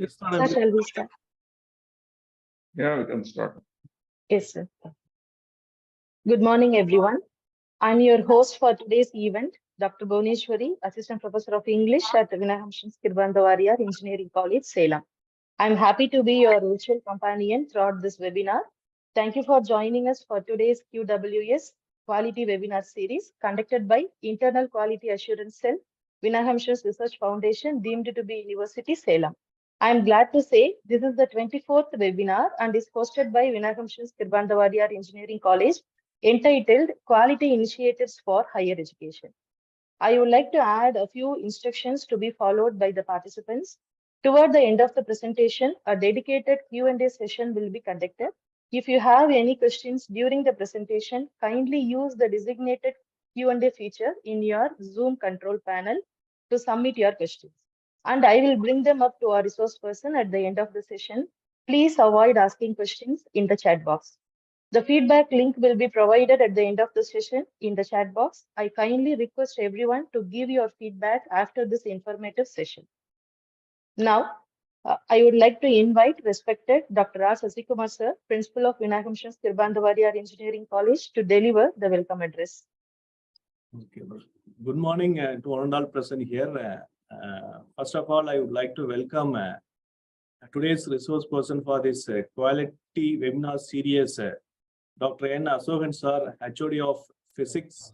Yes, Sir, shall we start? yeah, we can start. Yes, sir. Good morning, everyone. I'm your host for today's event, Dr. Bhuvneshwari, Assistant Professor of English at Vinahamshan Kirbandavaria Engineering College, Salem. I'm happy to be your virtual companion throughout this webinar. Thank you for joining us for today's QWS Quality Webinar Series conducted by Internal Quality Assurance Cell, Vinahamshan Research Foundation, deemed to be University, Salem. I am glad to say this is the 24th webinar and is hosted by Vinahamshan Kirbandavaria Engineering College, entitled Quality Initiatives for Higher Education. I would like to add a few instructions to be followed by the participants. Toward the end of the presentation, a dedicated Q&A session will be conducted. If you have any questions during the presentation, kindly use the designated Q&A feature in your Zoom control panel to submit your questions. And I will bring them up to our resource person at the end of the session. Please avoid asking questions in the chat box. The feedback link will be provided at the end of the session in the chat box. I kindly request everyone to give your feedback after this informative session. Now, I would like to invite respected Dr. R. Sasikumar sir, Principal of Vinayakamshan Kirbandavaria Engineering College, to deliver the welcome address. Okay. Good morning to one and all present here. First of all, I would like to welcome today's resource person for this quality webinar series, Dr. N. Asokan sir, HOD of Physics,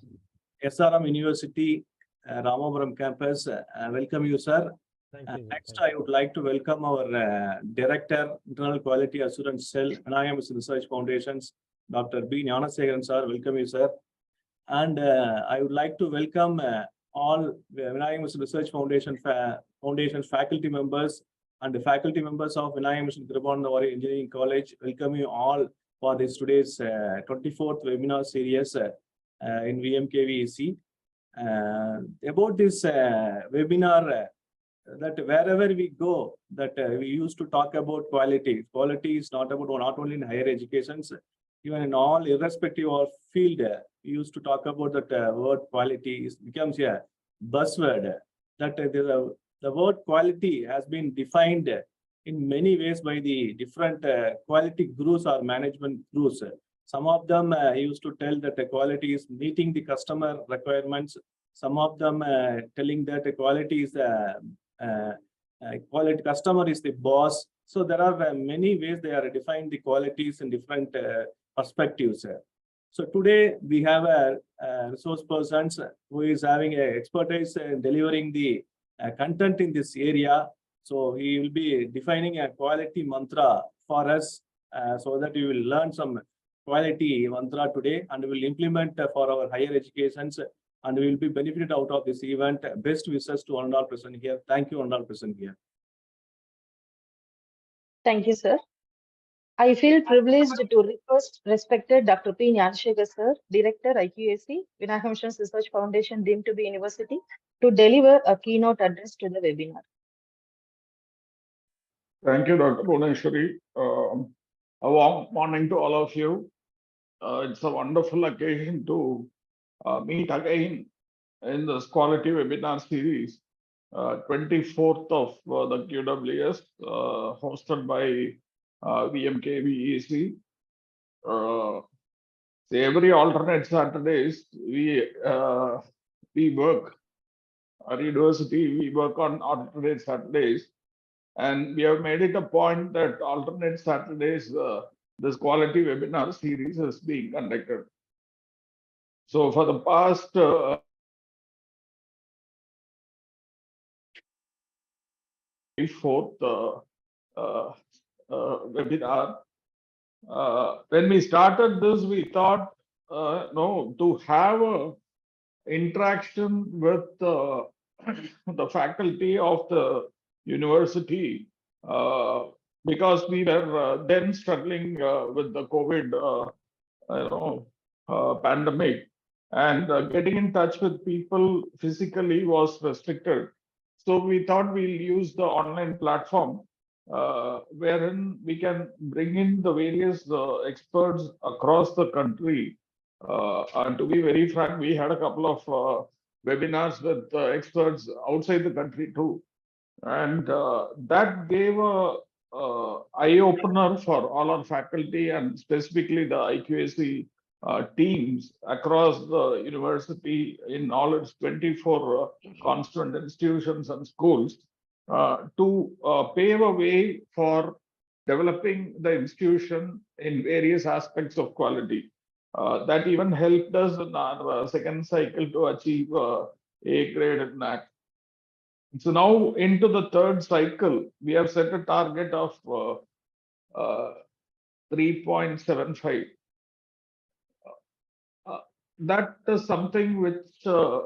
SRM University, Ramapuram campus. Welcome you, sir. Next, I would like to welcome our Director, Internal Quality Assurance Cell, Vinayakamshan Research Foundations, Dr. B. Gnanasegaran sir. Welcome you, sir. And I would like to welcome all Vinayakamshan Research Foundation's faculty members and the faculty members of Vinayakamshan Kirbandavaria Engineering College. Welcome you all for this today's 24th webinar series in VMKVEC. About this webinar, that wherever we go, that we used to talk about quality. Quality is not only in higher education, even in all, irrespective of field, we used to talk about that word quality becomes a buzzword. That the word quality has been defined in many ways by the different quality gurus or management gurus. Some of them used to tell that the quality is meeting the customer requirements. Some of them telling that the quality is quality customer is the boss. So there are many ways they are defined the qualities in different perspectives. So today we have a resource person who is having a expertise in delivering the content in this area. So he will be defining a quality mantra for us so that we will learn some quality mantra today and we will implement for our higher educations and we will be benefited out of this event. Best wishes to one and all present here. Thank you, one and all present here. Thank you, sir. I feel privileged to request respected Dr. P. Gnanasegaran sir, Director IQAC, Vinayakamshan Research Foundation, deemed to be University, to deliver a keynote address to the webinar. Thank you, Dr. Bhuvneshwari. A warm morning to all of you. It's a wonderful occasion to meet again in this quality webinar series, 24th of the QWS, hosted by VMKVEC. Every alternate Saturdays, we work. Our university, we work on alternate Saturdays. And we have made it a point that alternate Saturdays, this quality webinar series is being conducted. So for the past 4th webinar, when we started this, we thought, no, to have a interaction with the faculty of the university, because we were then struggling with the COVID pandemic, and getting in touch with people physically was restricted. So we thought we'll use the online platform, wherein we can bring in the various experts across the country. And to be very frank, we had a couple of webinars with experts outside the country too. And that gave a eye opener for all our faculty and specifically the IQAC teams across the university in all its 24 constituent institutions and schools to pave a way for developing the institution in various aspects of quality. That even helped us in our second cycle to achieve A grade in NAAC. So now into the third cycle, we have set a target of 3.75. That is something which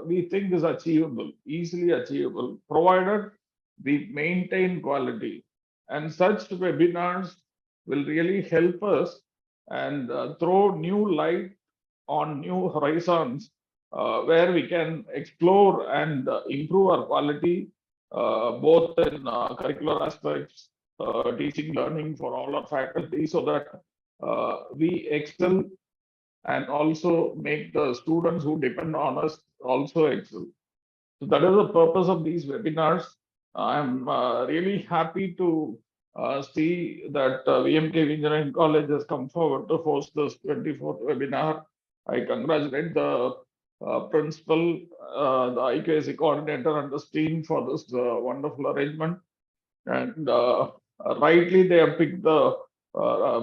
we think is achievable, easily achievable, provided we maintain quality. And such webinars will really help us and throw new light on new horizons where we can explore and improve our quality, both in curricular aspects, teaching, learning for all our faculty, so that we excel and also make the students who depend on us also excel. So that is the purpose of these webinars. I'm really happy to see that VMK Engineering College has come forward to host this 24th webinar. I congratulate the principal, the IQAC coordinator and the team for this wonderful arrangement. And rightly, they have picked the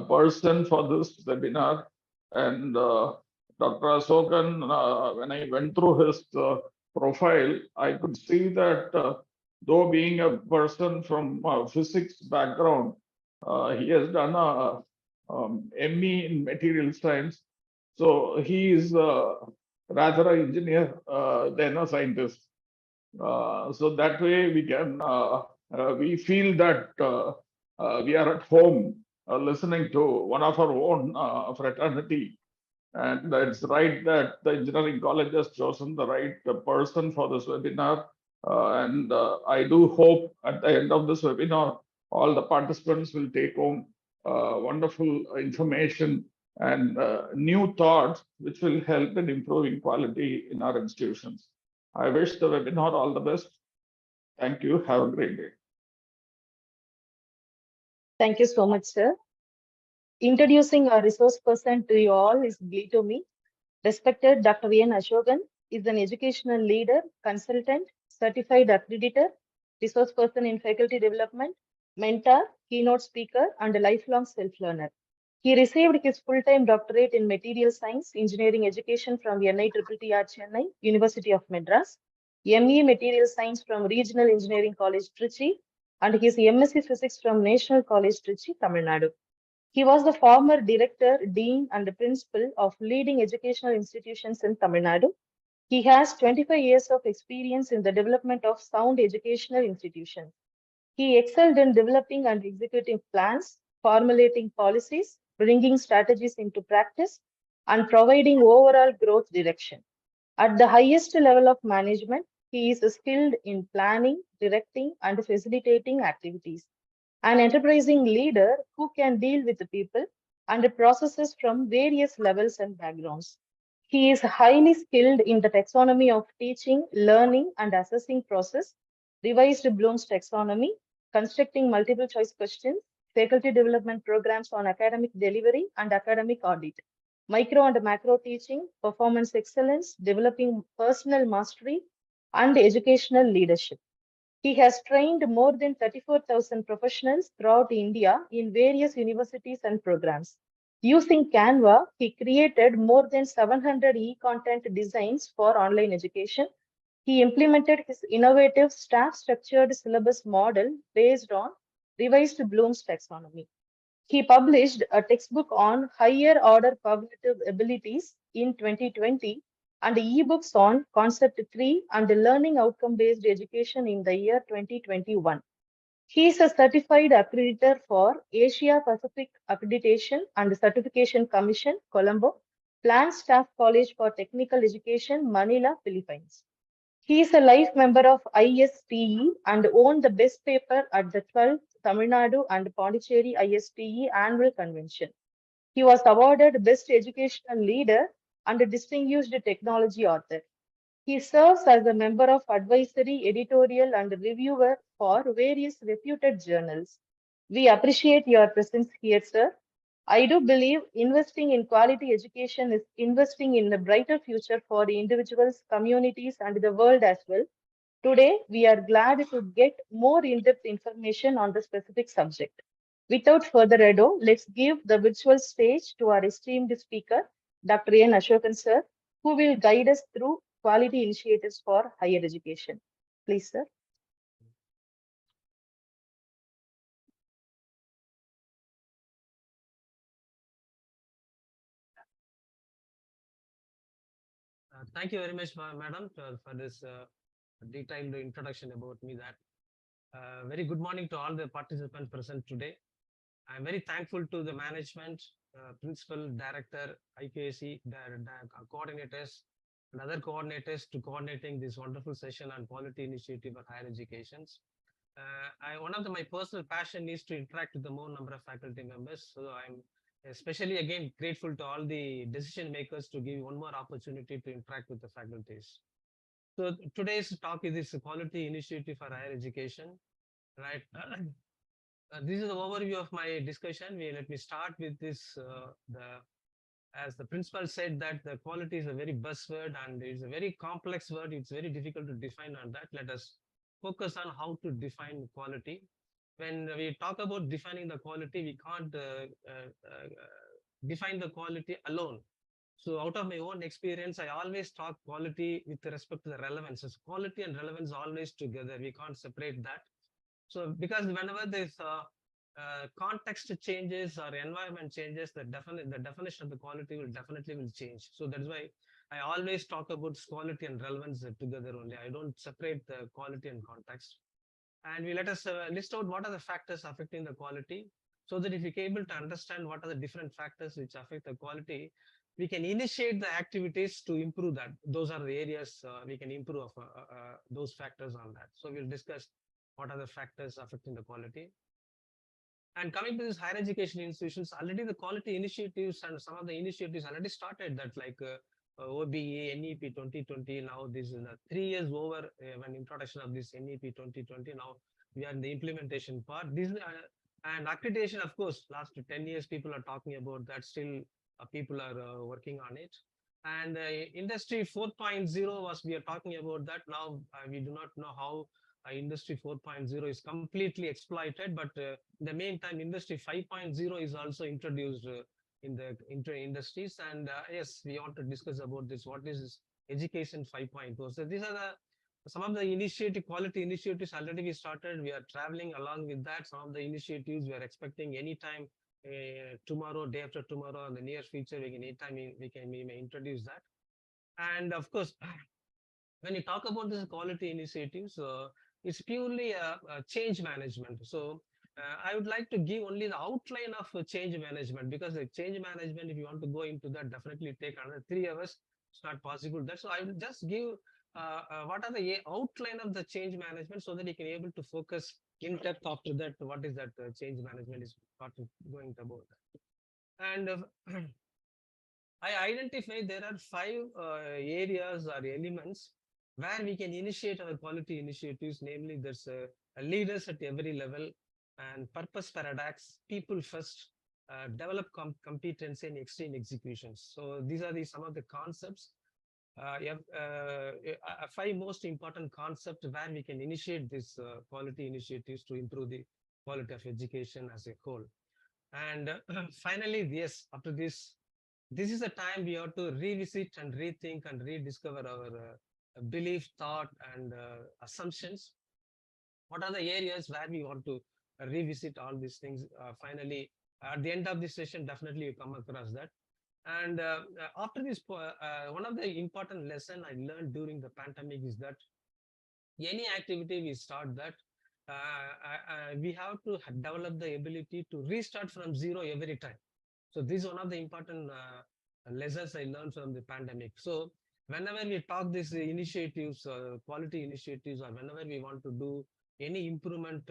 person for this webinar. And Dr. Asokan, when I went through his profile, I could see that though being a person from physics background, he has done a ME in material science. So he is rather an engineer than a scientist. So that way we can, we feel that we are at home listening to one of our own fraternity. And it's right that the engineering college has chosen the right person for this webinar. And I do hope at the end of this webinar, all the participants will take home wonderful information and new thoughts, which will help in improving quality in our institutions. I wish the webinar all the best. Thank you. Have a great day. Thank you so much, sir. Introducing our resource person to you all is Glee to me. Respected Dr. V.N. Ashokan is an educational leader, consultant, certified accreditor, resource person in faculty development, mentor, keynote speaker, and a lifelong self-learner. He received his full-time doctorate in material science, engineering education from NITTTR Chennai, University of Madras, ME Material Science from Regional Engineering College, Trichy, and his MSc Physics from National College, Trichy, Tamil Nadu. He was the former director, dean, and principal of leading educational institutions in Tamil Nadu. He has 25 years of experience in the development of sound educational institutions. He excelled in developing and executing plans, formulating policies, bringing strategies into practice, and providing overall growth direction. At the highest level of management, he is skilled in planning, directing, and facilitating activities. An enterprising leader who can deal with the people and processes from various levels and backgrounds. He is highly skilled in the taxonomy of teaching, learning, and assessing process, revised Bloom's taxonomy, constructing multiple choice questions, faculty development programs on academic delivery and academic audit, micro and macro teaching, performance excellence, developing personal mastery, and educational leadership. He has trained more than 34,000 professionals throughout India in various universities and programs. Using Canva, he created more than 700 e-content designs for online education. He implemented his innovative staff-structured syllabus model based on revised Bloom's taxonomy. He published a textbook on higher order cognitive abilities in 2020 and ebooks on Concept 3 and learning outcome-based education in the year 2021. He is a certified accreditor for Asia Pacific Accreditation and Certification Commission, Colombo, Plant Staff College for Technical Education, Manila, Philippines. He is a life member of ISTE and won the best paper at the 12th Tamil Nadu and Pondicherry ISTE annual convention. He was awarded Best Educational Leader and a Distinguished Technology Author. He serves as a member of advisory, editorial, and reviewer for various reputed journals. We appreciate your presence here, sir. I do believe investing in quality education is investing in a brighter future for the individuals, communities, and the world as well. Today, we are glad to get more in-depth information on the specific subject. Without further ado, let's give the virtual stage to our esteemed speaker, Dr. N. Ashokan, sir, who will guide us through quality initiatives for higher education. Please, sir. Thank you very much, madam, for this detailed introduction about me. That very good morning to all the participants present today. I'm very thankful to the management, principal, director, IQAC, coordinators, and other coordinators to coordinating this wonderful session on quality initiative of higher educations. One of my personal passion is to interact with the more number of faculty members. So I'm especially again grateful to all the decision makers to give one more opportunity to interact with the faculties. So today's talk is this quality initiative for higher education, right? This is the overview of my discussion. Let me start with this. As the principal said that the quality is a very buzzword and it's a very complex word. It's very difficult to define on that. Let us focus on how to define quality. When we talk about defining the quality, we can't define the quality alone. So out of my own experience, I always talk quality with respect to the relevance. So quality and relevance always together. We can't separate that. So because whenever this context changes or environment changes, the definition of the quality will definitely change. So that's why I always talk about quality and relevance together only. I don't separate the quality and context. And we let us list out what are the factors affecting the quality, so that if we are able to understand what are the different factors which affect the quality, we can initiate the activities to improve that. Those are the areas we can improve those factors on that. So we'll discuss what are the factors affecting the quality. And coming to this higher education institutions, already the quality initiatives and some of the initiatives already started that, like OBE, NEP 2020. Now this is 3 years over when introduction of this NEP 2020. Now we are in the implementation part. This and accreditation, of course, last 10 years people are talking about that. Still, people are working on it. And industry 4.0 was we are talking about that. Now we do not know how industry 4.0 is completely exploited, but in the meantime, industry 5.0 is also introduced in the industries. And yes, we want to discuss about this. What is this education 5.0? So these are some of the quality initiatives already we started. We are traveling along with that. Some of the initiatives we are expecting anytime tomorrow, day after tomorrow, in the near future, we may introduce that. And of course, when you talk about this quality initiatives, it's purely a change management. So I would like to give only the outline of change management, because the change management, if you want to go into that, definitely take another 3 hours. It's not possible. That's so I will just give what are the outline of the change management, so that you can able to focus in depth after that. What is that change management is going about that. And I identify there are 5 areas or elements where we can initiate our quality initiatives. Namely, there's leaders at every level, and purpose paradox, people first, develop competency and extreme executions. So these are some of the concepts. You have 5 most important concepts where we can initiate these quality initiatives to improve the quality of education as a whole. And finally, yes, after this is a time we have to revisit and rethink and rediscover our belief, thought, and assumptions. What are the areas where we want to revisit all these things? Finally, at the end of this session, definitely you come across that. And after this, one of the important lesson I learned during the pandemic is that any activity we start that, we have to develop the ability to restart from zero every time. So this is one of the important lessons I learned from the pandemic. So whenever we talk these initiatives, quality initiatives, or whenever we want to do any improvement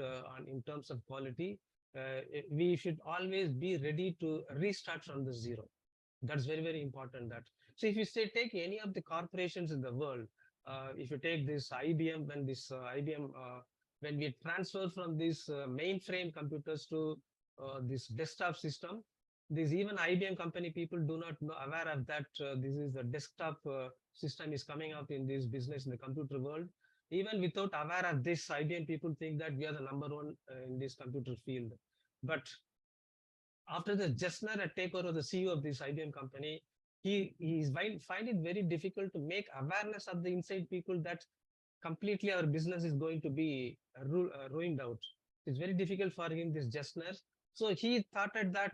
in terms of quality, we should always be ready to restart from the zero. That's very, very important. That so if you say take any of the corporations in the world, if you take this IBM, when we transfer from these mainframe computers to this desktop system, these even IBM company people do not know aware of that this is the desktop system is coming up in this business in the computer world. Even without aware of this, IBM people think that we are the number one in this computer field. But after the Jessner takeover of the CEO of this IBM company, he find it very difficult to make awareness of the inside people that completely our business is going to be ruined out. It's very difficult for him, this Jessner. So he thought that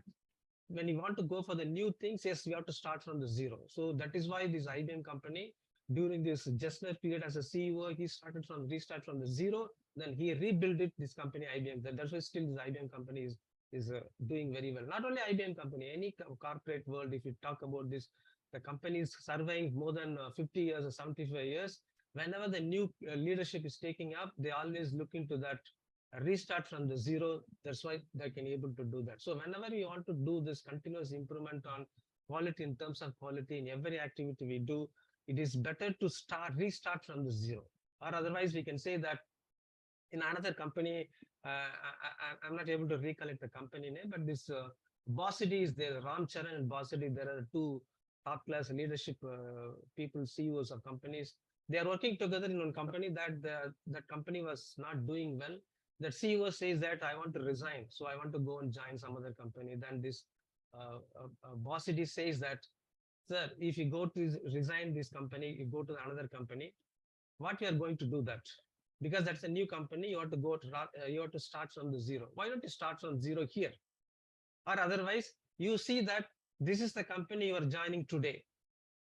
when you want to go for the new things, yes, we have to start from the zero. So that is why this IBM company, during this Jessner period as a CEO, he restart from the zero. Then he rebuilt it, this company IBM. That's why still this IBM company is doing very well. Not only IBM company, any corporate world, if you talk about this, the company is surviving more than 50 years or 75 years. Whenever the new leadership is taking up, they always look into that restart from the zero. That's why they can able to do that. So whenever you want to do this continuous improvement on quality, in terms of quality in every activity we do, it is better to restart from the zero. Or otherwise we can say that in another company, I'm not able to recollect the company name, but this Bossity is there, Ram Charan and Bossity, there are two top class leadership people, CEOs of companies. They are working together in one company that company was not doing well. That CEO says that I want to resign, so I want to go and join some other company. Then this Bossity says that, sir, if you go to resign this company, you go to another company, what you are going to do that? Because that's a new company, you have to you have to start from the zero. Why don't you start from zero here? Or otherwise, you see that this is the company you are joining today.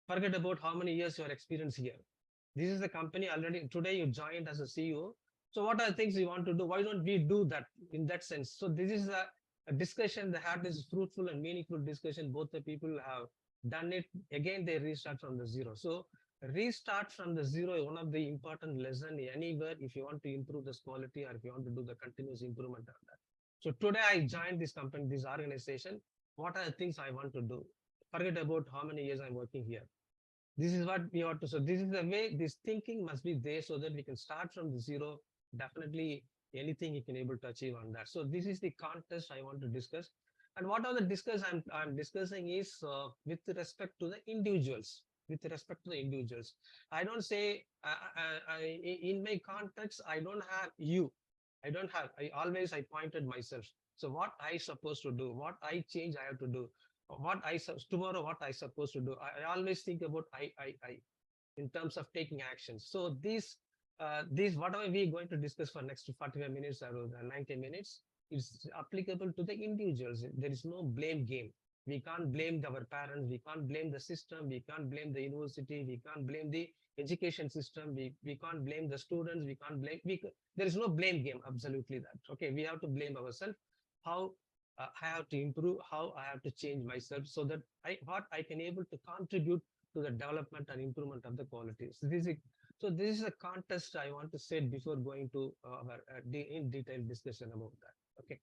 Forget about how many years you are experienced here. This is the company already today you joined as a CEO. So what are the things you want to do? Why don't we do that in that sense? So this is a discussion. They had this fruitful and meaningful discussion. Both the people have done it. Again, they restart from the zero. So restart from the zero is one of the important lesson anywhere if you want to improve this quality or if you want to do the continuous improvement of that. So today I joined this company, this organization. What are the things I want to do? Forget about how many years I'm working here. This is what we have to. So this is the way this thinking must be there so that we can start from the zero. Definitely anything you can able to achieve on that. So this is the context I want to discuss. And what are the discuss I'm discussing is with respect to the individuals. With respect to the individuals, I don't say in my context I don't have you. I always I pointed myself. So what I supposed to do, what I change I have to do, tomorrow what I supposed to do. I always think about I in terms of taking actions. So these whatever we're going to discuss for next 45 minutes or 90 minutes is applicable to the individuals. There is no blame game. We can't blame our parents, we can't blame the system, we can't blame the university, we can't blame the education system, we can't blame the students, we can't blame, there is no blame game, absolutely that. Okay, we have to blame ourselves, how I have to improve, how I have to change myself so that what I can able to contribute to the development and improvement of the quality. So this is a context I want to set before going to our in detailed discussion about that. Okay.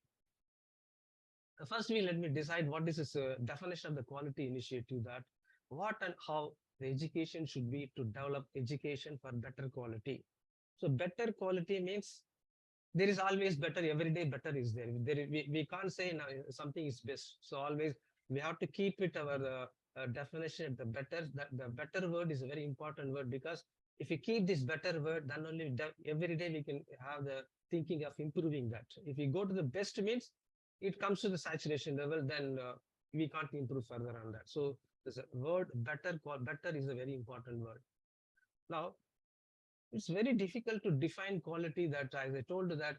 First, let me decide what is this definition of the quality initiative, that what and how the education should be to develop education for better quality. So better quality means there is always better, every day better is there. We can't say now something is best. So always we have to keep it our definition, the better. The better word is a very important word, because if we keep this better word, then only every day we can have the thinking of improving that. If we go to the best means, it comes to the saturation level, then we can't improve further on that. So there's a word better, better is a very important word. Now, it's very difficult to define quality, that as I told that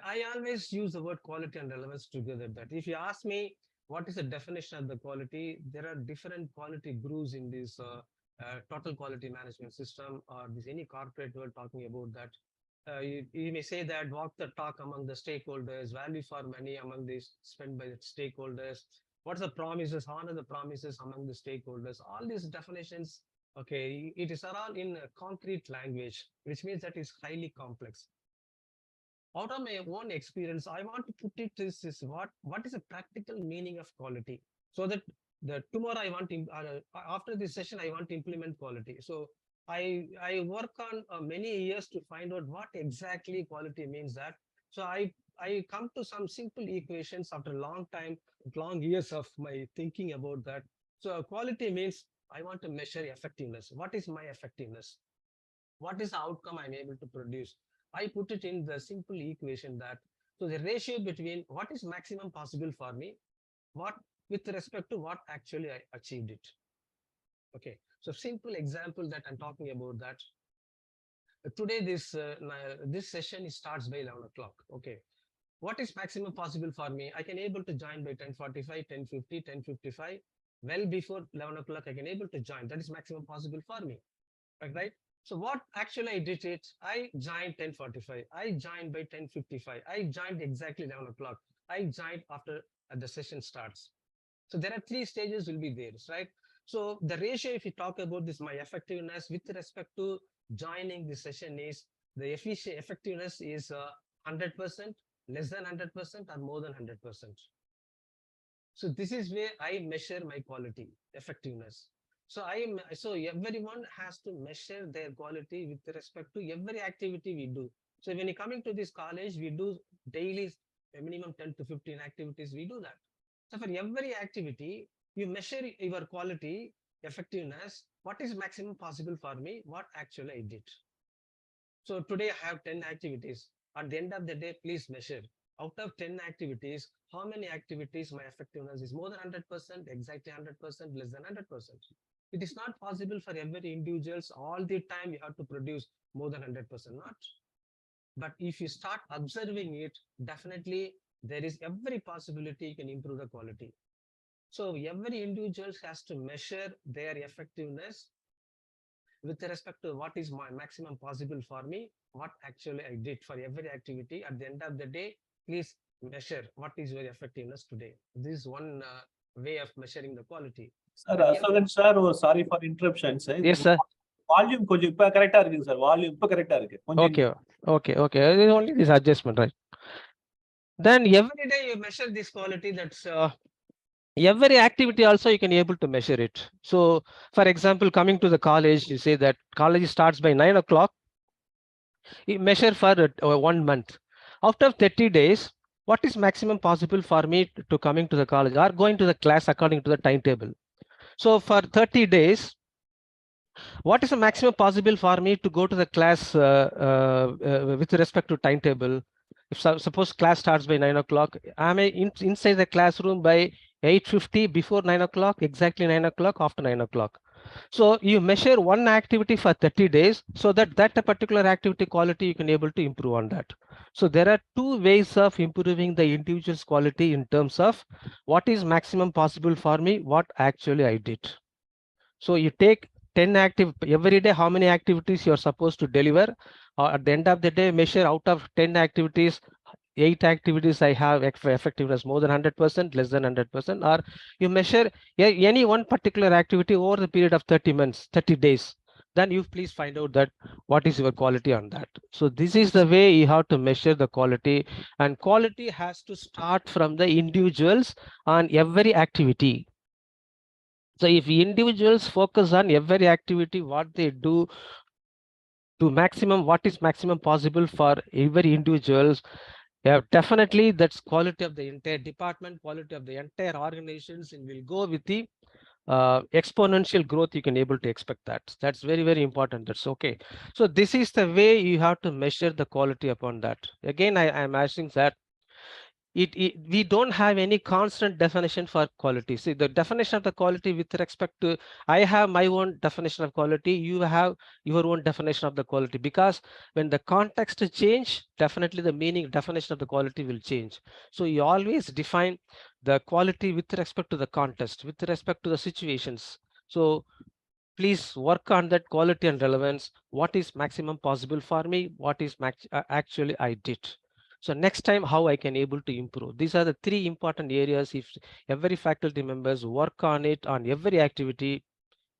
I always use the word quality and relevance together. That if you ask me what is the definition of the quality, there are different quality groups in this total quality management system, or this any corporate world talking about that. You may say that walk the talk among the stakeholders, value for money among the spent by the stakeholders. What's the promises, honor the promises among the stakeholders? All these definitions, okay, it is all in concrete language, which means that is highly complex. Out of my own experience, I want to put it is what is a practical meaning of quality, so that that tomorrow I want to, after this session, I want to implement quality. So I work on many years to find out what exactly quality means that. So I come to some simple equations after a long time, long years of my thinking about that. So quality means I want to measure effectiveness. What is my effectiveness? What is the outcome I'm able to produce? I put it in the simple equation that, so the ratio between what is maximum possible for me, what with respect to what actually I achieved it. Okay, so simple example that I'm talking about that. Today this session starts by 11 o'clock. Okay, what is maximum possible for me? I can able to join by 10:45, 10:50, 10:55. Well before 11 o'clock, I can able to join. That is maximum possible for me, right? So what actually I did it, I joined 10:45. I joined by 10:55. I joined exactly 11 o'clock. I joined after the session starts. So there are three stages will be there, right? So the ratio, if you talk about this, my effectiveness with respect to joining the session is the effectiveness is 100%, less than 100%, or more than 100%. So this is where I measure my quality, effectiveness. So everyone has to measure their quality with respect to every activity we do. So when you're coming to this college, we do daily a minimum 10 to 15 activities. We do that. So for every activity, you measure your quality, effectiveness, what is maximum possible for me, what actually I did. So today I have 10 activities. At the end of the day, please measure. Out of 10 activities, how many activities my effectiveness is more than 100%, exactly 100%, less than 100%. It is not possible for every individuals all the time you have to produce more than 100%, not. But if you start observing it, definitely there is every possibility you can improve the quality. So every individual has to measure their effectiveness with respect to what is my maximum possible for me, what actually I did for every activity. At the end of the day, please measure what is your effectiveness today. This is one way of measuring the quality. Sir, Aswagan sir, oh, sorry for interruption, sir. Yes, sir. Volume கொஞ்சம் இப்ப கரெக்டா இருக்குங்க sir. Volume இப்ப கரெக்டா இருக்கு. Okay. It is only this adjustment, right? Then Every day you measure this quality. That's every activity also you can able to measure it. So, for example, coming to the college, you say that college starts by 9 o'clock. You measure for 1 month. After 30 days, what is maximum possible for me to coming to the college or going to the class according to the timetable? So for 30 days, what is the maximum possible for me to go to the class with respect to timetable? If suppose class starts by 9 o'clock, am I inside the classroom by 8:50, before 9 o'clock, exactly 9 o'clock, after 9 o'clock? So you measure one activity for 30 days so that particular activity quality you can able to improve on that. So there are two ways of improving the individual's quality in terms of what is maximum possible for me, what actually I did. So you take 10 active every day, how many activities you're supposed to deliver, or at the end of the day, measure out of 10 activities, 8 activities I have effectiveness more than 100%, less than 100%, or you measure any one particular activity over the period of 30 months, 30 days. Then you please find out that what is your quality on that. So this is the way you have to measure the quality, and quality has to start from the individuals on every activity. So if individuals focus on every activity, what they do to maximum, what is maximum possible for every individuals, definitely that's quality of the entire department, quality of the entire organizations, and will go with the exponential growth. You can able to expect that. That's very, very important. That's okay. So this is the way you have to measure the quality upon that. Again, I am asking that we don't have any constant definition for quality. See, the definition of the quality with respect to, I have my own definition of quality, you have your own definition of the quality, because when the context change, definitely the meaning definition of the quality will change. So you always define the quality with respect to the context, with respect to the situations. So please work on that quality and relevance. What is maximum possible for me? What is actually I did? So next time, how I can able to improve. These are the 3 important areas. If every faculty members work on it on every activity,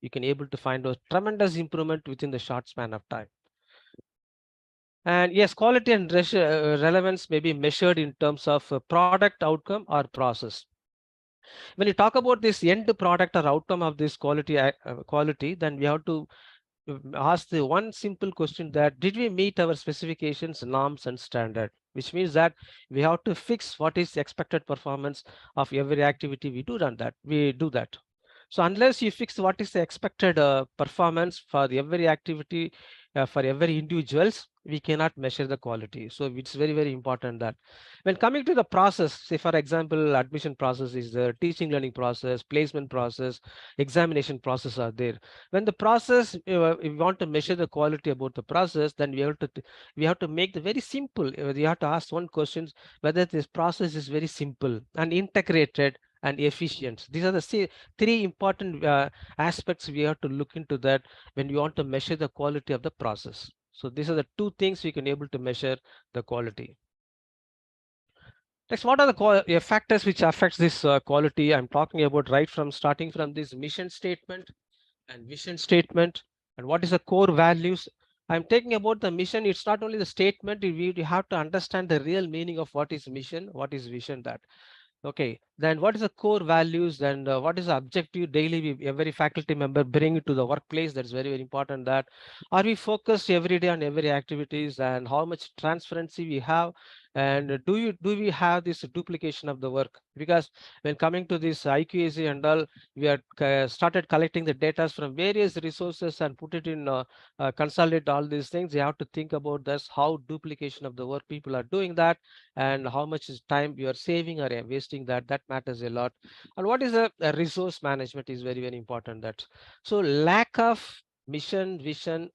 you can able to find a tremendous improvement within the short span of time. And yes, quality and relevance may be measured in terms of product outcome or process. When you talk about this end product or outcome of this quality, then we have to ask the one simple question, that did we meet our specifications, norms and standard, which means that we have to fix what is the expected performance of every activity we do that. So unless you fix what is the expected performance for every activity, for every individuals, we cannot measure the quality. So it's very, very important that when coming to the process, say for example, admission process is the teaching learning process, placement process, examination process are there. When the process, if we want to measure the quality about the process, then we have to make the very simple. We have to ask one question, whether this process is very simple and integrated and efficient. These are the three important aspects we have to look into that when we want to measure the quality of the process. So these are the two things we can able to measure the quality. Next, what are the factors which affects this quality? I'm talking about right from starting from this mission statement and vision statement, and what is the core values. I'm taking about the mission. It's not only the statement. You have to understand the real meaning of what is mission, what is vision. That okay, then what is the core values, and what is the objective daily every faculty member bring it to the workplace? That's very, very important. That are we focused every day on every activities, and how much transparency we have, and do we have this duplication of the work? Because when coming to this IQAC and all, we are started collecting the data from various resources and put it in consolidate all these things. You have to think about this, how duplication of the work people are doing that, and how much is time you are saving or wasting. That matters a lot. And what is a resource management is very, very important. That so lack of mission vision,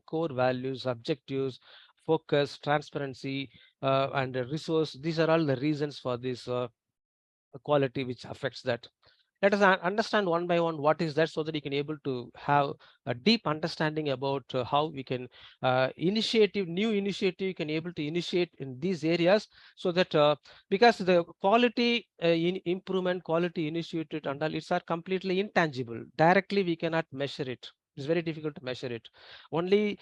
core values, objectives, focus, transparency, and resource, these are all the reasons for this quality which affects that. Let us understand one by one what is that, so that you can able to have a deep understanding about how we can new initiative you can able to initiate in these areas, so that because the quality improvement, quality initiated and all, it's are completely intangible. Directly we cannot measure it. It's very difficult to measure it. Only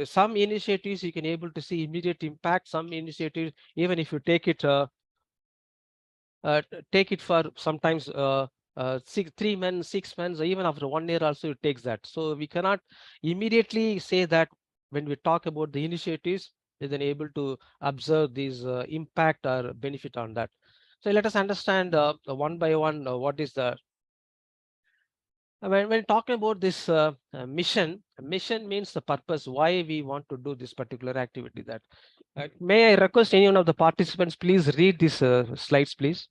some initiatives you can able to see immediate impact. Some initiatives, even if you take it for sometimes 3 months, 6 months, or even after 1 year also it takes that. So we cannot immediately say that when we talk about the initiatives, we then able to observe these impact or benefit on that. So let us understand one by one what is the when talking about this mission means the purpose, why we want to do this particular activity. That may I request any one of the participants, please read these slides, please.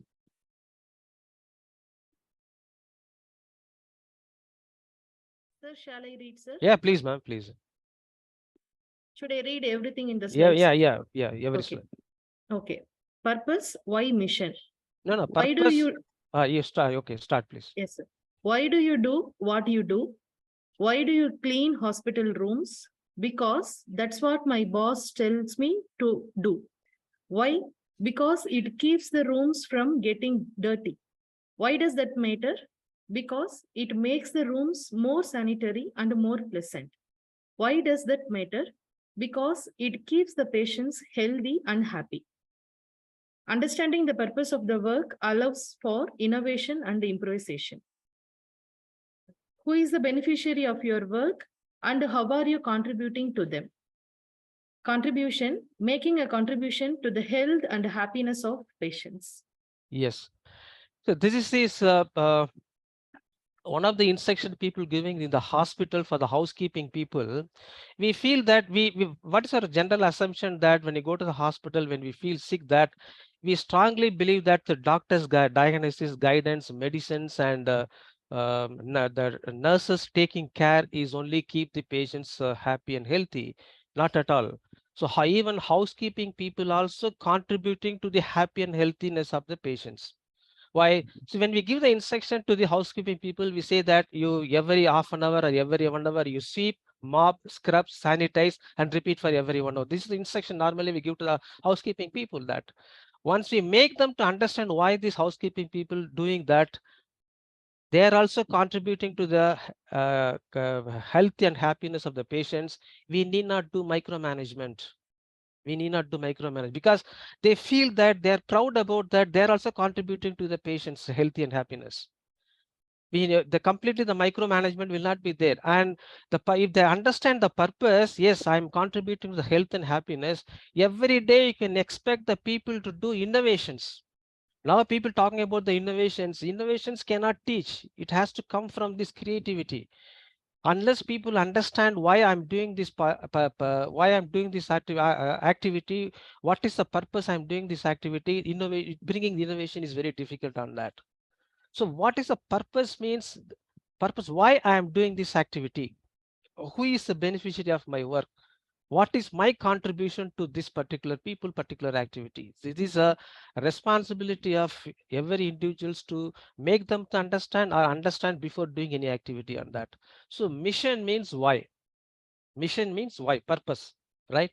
Sir, shall I read, sir? Yeah, please, ma'am, please. Should I read everything in the Yeah, slides? every Okay. slide. Okay. Purpose, why mission? No, Why do purpose. you, You start. Okay, start, please. yes, sir. Why do you do what you do? Why do you clean hospital rooms? Because that's what my boss tells me to do. Why? Because it keeps the rooms from getting dirty. Why does that matter? Because it makes the rooms more sanitary and more pleasant. Why does that matter? Because it keeps the patients healthy and happy. Understanding the purpose of the work allows for innovation and improvisation. Who is the beneficiary of your work and how are you contributing to them? Contribution, making a contribution to the health and happiness of patients. Yes. So this is one of the instruction people giving in the hospital for the housekeeping people. We feel that what is our general assumption, that when you go to the hospital, when we feel sick, that we strongly believe that the doctor's diagnosis, guidance, medicines, and the nurses taking care is only keep the patients happy and healthy. Not at all. So even housekeeping people also contributing to the happy and healthiness of the patients. Why? So when we give the instruction to the housekeeping people, we say that you every half an hour or every 1 hour you sweep, mop, scrub, sanitize, and repeat for every 1 hour. This is the instruction normally we give to the housekeeping people. That once we make them to understand why these housekeeping people doing that, they are also contributing to the health and happiness of the patients. We need not do micromanagement. We need not do micromanage because they feel that they're proud about that. They're also contributing to the patient's health and happiness. The completely the micromanagement will not be there. And if they understand the purpose, yes, I'm contributing to the health and happiness. Every day you can expect the people to do innovations. Now people talking about the innovations. Innovations cannot teach. It has to come from this creativity. Unless people understand why I'm doing this, why I'm doing this activity, what is the purpose I'm doing this activity, bringing the innovation is very difficult on that. So what is the purpose means, purpose, why I am doing this activity, who is the beneficiary of my work, what is my contribution to this particular people, particular activity. This is a responsibility of every individuals to make them to understand or understand before doing any activity on that. So mission means why. Mission means why, purpose, right?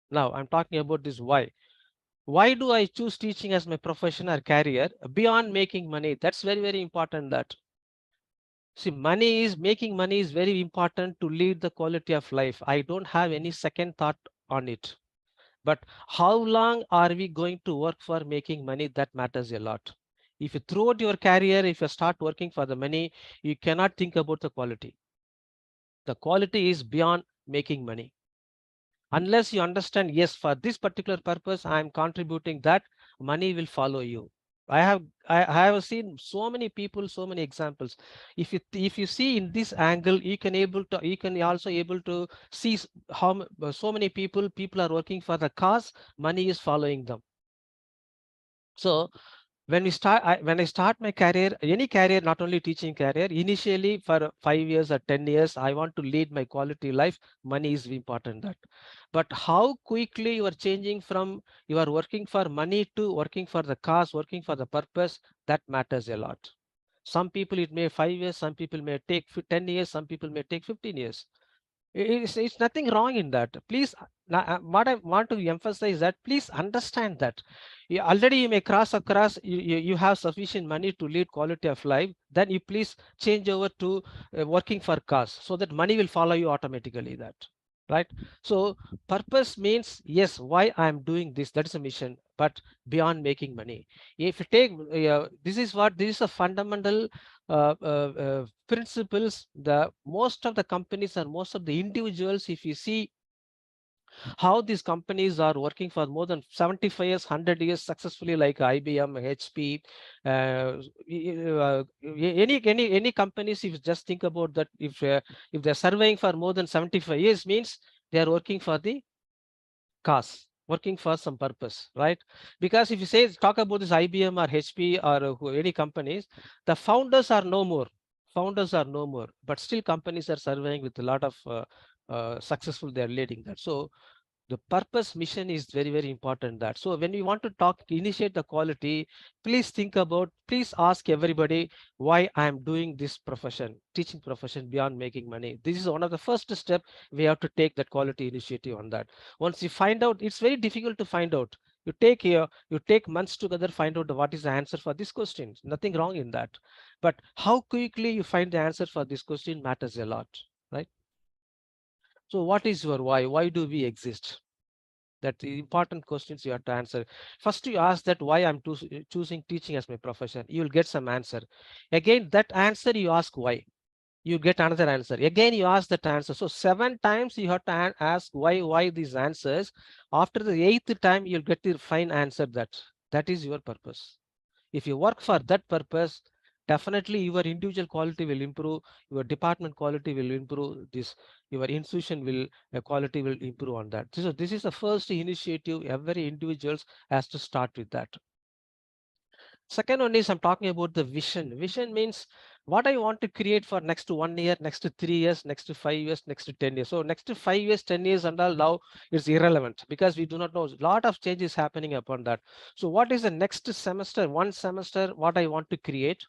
Now I'm talking about this why. Why do I choose teaching as my profession or career beyond making money? That's very, very important that. See, making money is very important to lead the quality of life. I don't have any second thought on it. But how long are we going to work for making money? That matters a lot. If you throughout your career, if you start working for the money, you cannot think about the quality. The quality is beyond making money. Unless you understand, yes, for this particular purpose, I am contributing, that money will follow you. I have seen so many people, so many examples. If you see in this angle, you can also able to see how so many people are working for the cause, money is following them. So when I start my career, any career, not only teaching career, initially for 5 years or 10 years, I want to lead my quality life. Money is important that. But how quickly you are changing from you are working for money to working for the cause, working for the purpose, that matters a lot. Some people it may 5 years, some people may take 10 years, some people may take 15 years. It's nothing wrong in that. Please, what I want to emphasize that please understand that already you may cross across, you have sufficient money to lead quality of life. Then you please change over to working for cause, so that money will follow you automatically. That right. So purpose means yes, why I am doing this. That is a mission, but beyond making money. If you take this is a fundamental principles. The most of the companies and most of the individuals, if you see how these companies are working for more than 75 years, 100 years successfully, like IBM, HP, any companies, if you just think about that, if they're surveying for more than 75 years, means they are working for the cause, working for some purpose, right? Because if you say talk about this IBM or HP or any companies, the founders are no more. Founders are no more, but still companies are surveying with a lot of successful. They are leading that. So the purpose mission is very, very important that. So when you want to initiate the quality, please think about, please ask everybody why I am doing this profession, teaching profession beyond making money. This is one of the first step we have to take, that quality initiative on that. Once you find out, it's very difficult to find out. You take months together, find out what is the answer for this question. Nothing wrong in that. But how quickly you find the answer for this question matters a lot, right? So what is your why? Why do we exist? That the important questions you have to answer. First, you ask that why I'm choosing teaching as my profession. You will get some answer. Again, that answer you ask why. You get another answer. Again, you ask that answer. So 7 times you have to ask why these answers. After the 8th time, you'll get the fine answer that is your purpose. If you work for that purpose, definitely your individual quality will improve, your department quality will improve, your institution will quality will improve on that. So this is the first initiative every individuals has to start with that. Second one is I'm talking about the vision. Vision means what I want to create for next 1 year, next 3 years, next 5 years, next 10 years. So next 5 years, 10 years and all now is irrelevant because we do not know. A lot of changes happening upon that. So what is the next semester, one semester, what I want to create?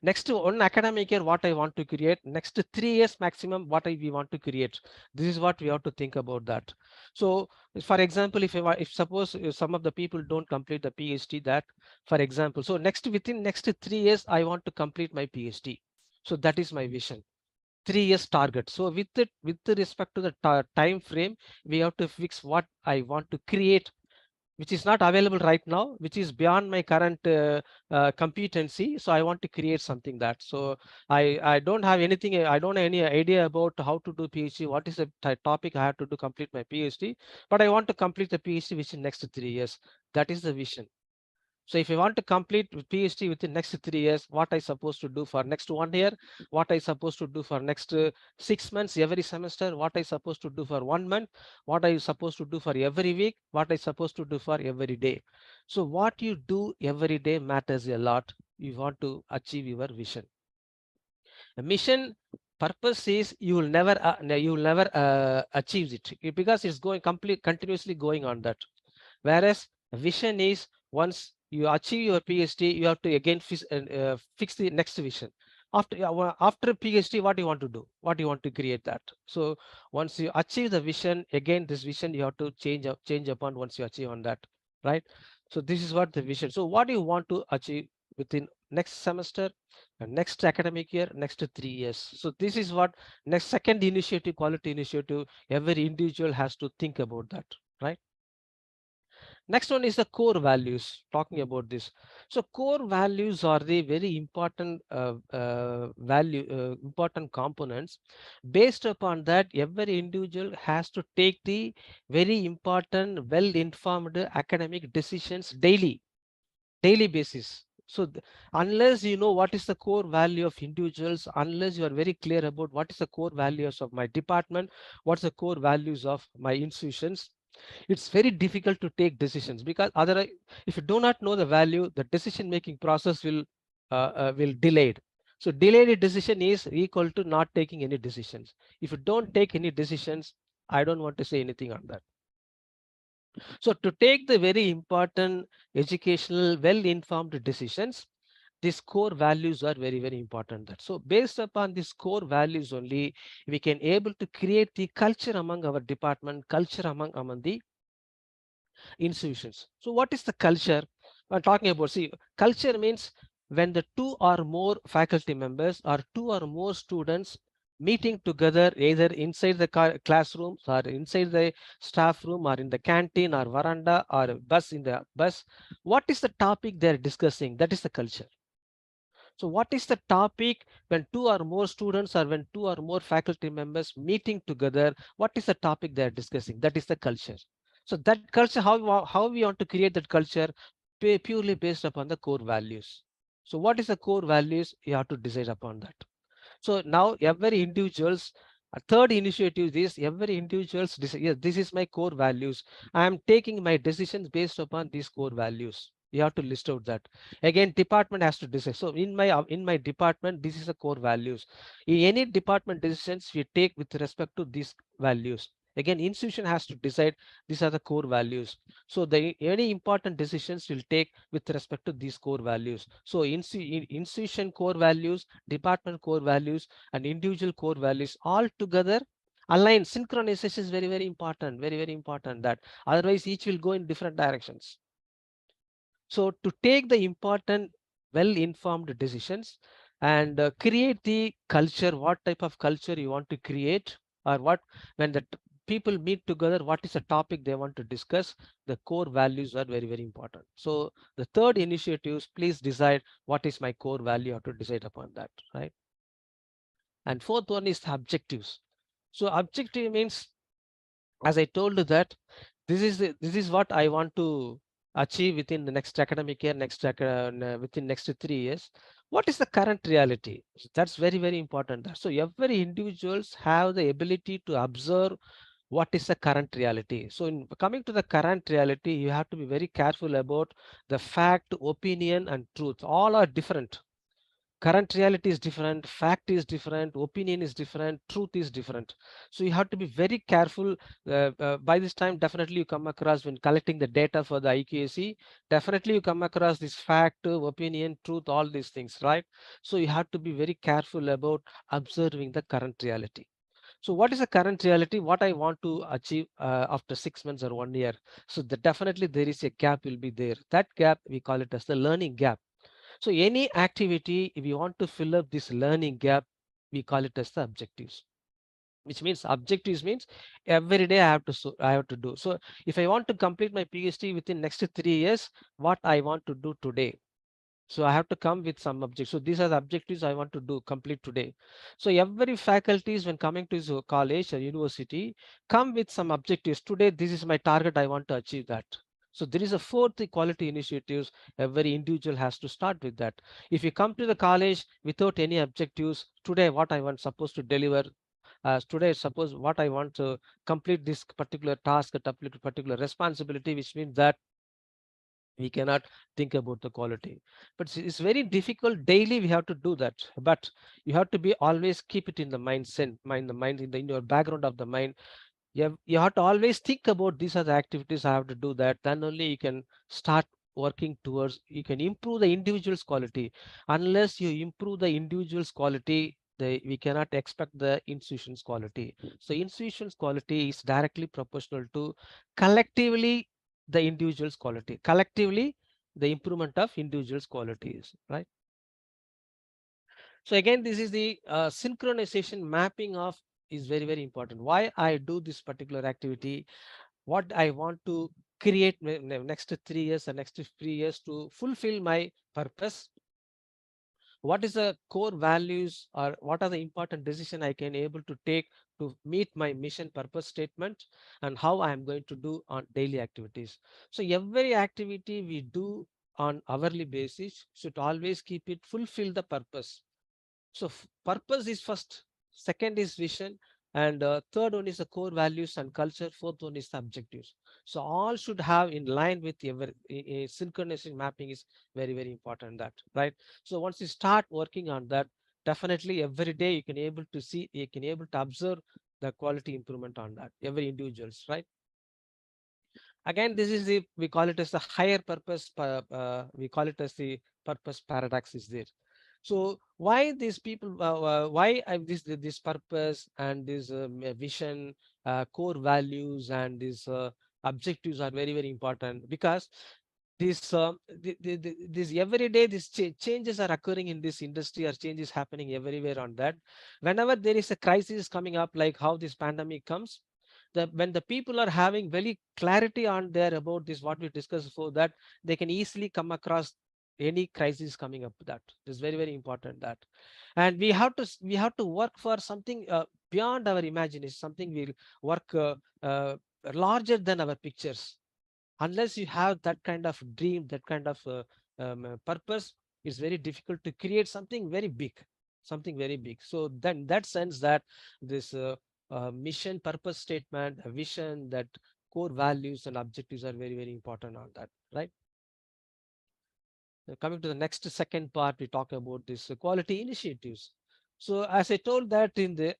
Next 1 academic year, what I want to create? Next 3 years maximum, what we want to create? This is what we have to think about that. So for example, if suppose some of the people don't complete the PhD, that for example, so within next 3 years, I want to complete my PhD. So that is my vision. 3 years target. So with the respect to the time frame, we have to fix what I want to create, which is not available right now, which is beyond my current competency. So I want to create something that. So I don't have anything. I don't have any idea about how to do PhD. What is the topic I have to do complete my PhD? But I want to complete the PhD within next 3 years. That is the vision. So if you want to complete PhD within next 3 years, what I supposed to do for next 1 year, what I supposed to do for next 6 months every semester, what I supposed to do for 1 month, what I supposed to do for every week, what I supposed to do for every day. So what you do every day matters a lot. You want to achieve your vision. A mission purpose is you will never achieve it because it's going continuously going on that. Whereas a vision is once you achieve your PhD, you have to again fix the next vision. After PhD, what you want to do, what you want to create that. So once you achieve the vision, again this vision you have to change upon once you achieve on that, right? So this is what the vision. So what do you want to achieve within next semester, next academic year, next 3 years? So this is what next second initiative, quality initiative, every individual has to think about that, right? Next one is the core values, talking about this. So core values are the very important important components. Based upon that, every individual has to take the very important, well-informed academic decisions daily basis. So unless you know what is the core value of individuals, unless you are very clear about what is the core values of my department, what's the core values of my institutions, it's very difficult to take decisions, because otherwise if you do not know the value, the decision making process will delayed. So delayed decision is equal to not taking any decisions. If you don't take any decisions, I don't want to say anything on that. So to take the very important educational well-informed decisions, these core values are very, very important. So based upon these core values only, we can able to create the culture among our department, culture among the institutions. So what is the culture I'm talking about? See, culture means when the 2 or more faculty members or 2 or more students meeting together either inside the classrooms or inside the staff room or in the canteen or veranda or in the bus, what is the topic they're discussing? That is the culture. So what is the topic when 2 or more students or when 2 or more faculty members meeting together, what is the topic they're discussing? That is the culture. So that culture, how we want to create that culture purely based upon the core values. So what is the core values? You have to decide upon that. So now every individual's a third initiative is every individual's yes, this is my core values. I am taking my decisions based upon these core values. You have to list out that. Again, department has to decide. So in my department, this is the core values. In any department decisions we take with respect to these values. Again, institution has to decide these are the core values. So any important decisions will take with respect to these core values. So institution core values, department core values, and individual core values all together align. Synchronization is very, very important. Very, very important. That otherwise each will go in different directions. So to take the important, well-informed decisions and create the culture, what type of culture you want to create, or what when the people meet together, what is the topic they want to discuss, the core values are very, very important. So the third initiatives, please decide what is my core value. You have to decide upon that, right? And fourth one is the objectives. So objective means, as I told you that this is what I want to achieve within the next academic year, within next 3 years. What is the current reality? So that's very, very important. So every individuals have the ability to observe what is the current reality. So in coming to the current reality, you have to be very careful about the fact, opinion, and truth. All are different. Current reality is different, fact is different, opinion is different, truth is different. So you have to be very careful. By this time, definitely you come across, when collecting the data for the IQAC, definitely you come across this fact, opinion, truth, all these things, right? So you have to be very careful about observing the current reality. So what is the current reality? What I want to achieve after 6 months or 1 year? So definitely there is a gap will be there. That gap, we call it as the learning gap. So any activity, if you want to fill up this learning gap, we call it as the objectives, which means objectives means every day I have to do. So if I want to complete my PhD within next 3 years, what I want to do today. So I have to come with some objectives. So these are the objectives I want to do complete today. So every faculties when coming to his college or university come with some objectives. Today, this is my target. I want to achieve that. So there is a fourth quality initiatives. Every individual has to start with that. If you come to the college without any objectives, today what I want supposed to deliver. Today, suppose what I want to complete this particular task, a particular responsibility, which means that we cannot think about the quality, but it's very difficult. Daily we have to do that, but you have to be always keep it in the mindset, in your background of the mind. You have to always think about these are the activities I have to do that. Then only you can start working towards, you can improve the individual's quality. Unless you improve the individual's quality, we cannot expect the institution's quality. So institution's quality is directly proportional to collectively the individual's quality, collectively the improvement of individual's qualities, right? So again, this is the synchronization mapping of is very, very important. Why I do this particular activity, what I want to create next 3 years and next 3 years to fulfill my purpose. What is the core values, or what are the important decision I can able to take to meet my mission purpose statement, and how I am going to do on daily activities. So every activity we do on hourly basis should always keep it fulfill the purpose. So purpose is first, second is vision, and third one is the core values and culture. Fourth one is the objectives. So all should have in line with every synchronization mapping is very, very important. That right. So once you start working on that, definitely every day you can able to see, you can able to observe the quality improvement on that every individuals, right? Again, this is the, we call it as the higher purpose. We call it as the purpose paradox is there. So why these people, why this purpose and this vision, core values and these objectives are very, very important, because this this every day these changes are occurring in this industry, or changes happening everywhere on that. Whenever there is a crisis coming up, like how this pandemic comes, when the people are having very clarity on there about this, what we discussed before, that they can easily come across any crisis coming up. That is very, very important. That, and we have to work for something beyond our imagination, something we work larger than our pictures. Unless you have that kind of dream, that kind of purpose, it's very difficult to create something very big, something very big. So then that sense that this mission purpose statement, a vision, that core values and objectives are very, very important on that, right? Coming to the next second part, we talk about this quality initiatives. So as I told that in the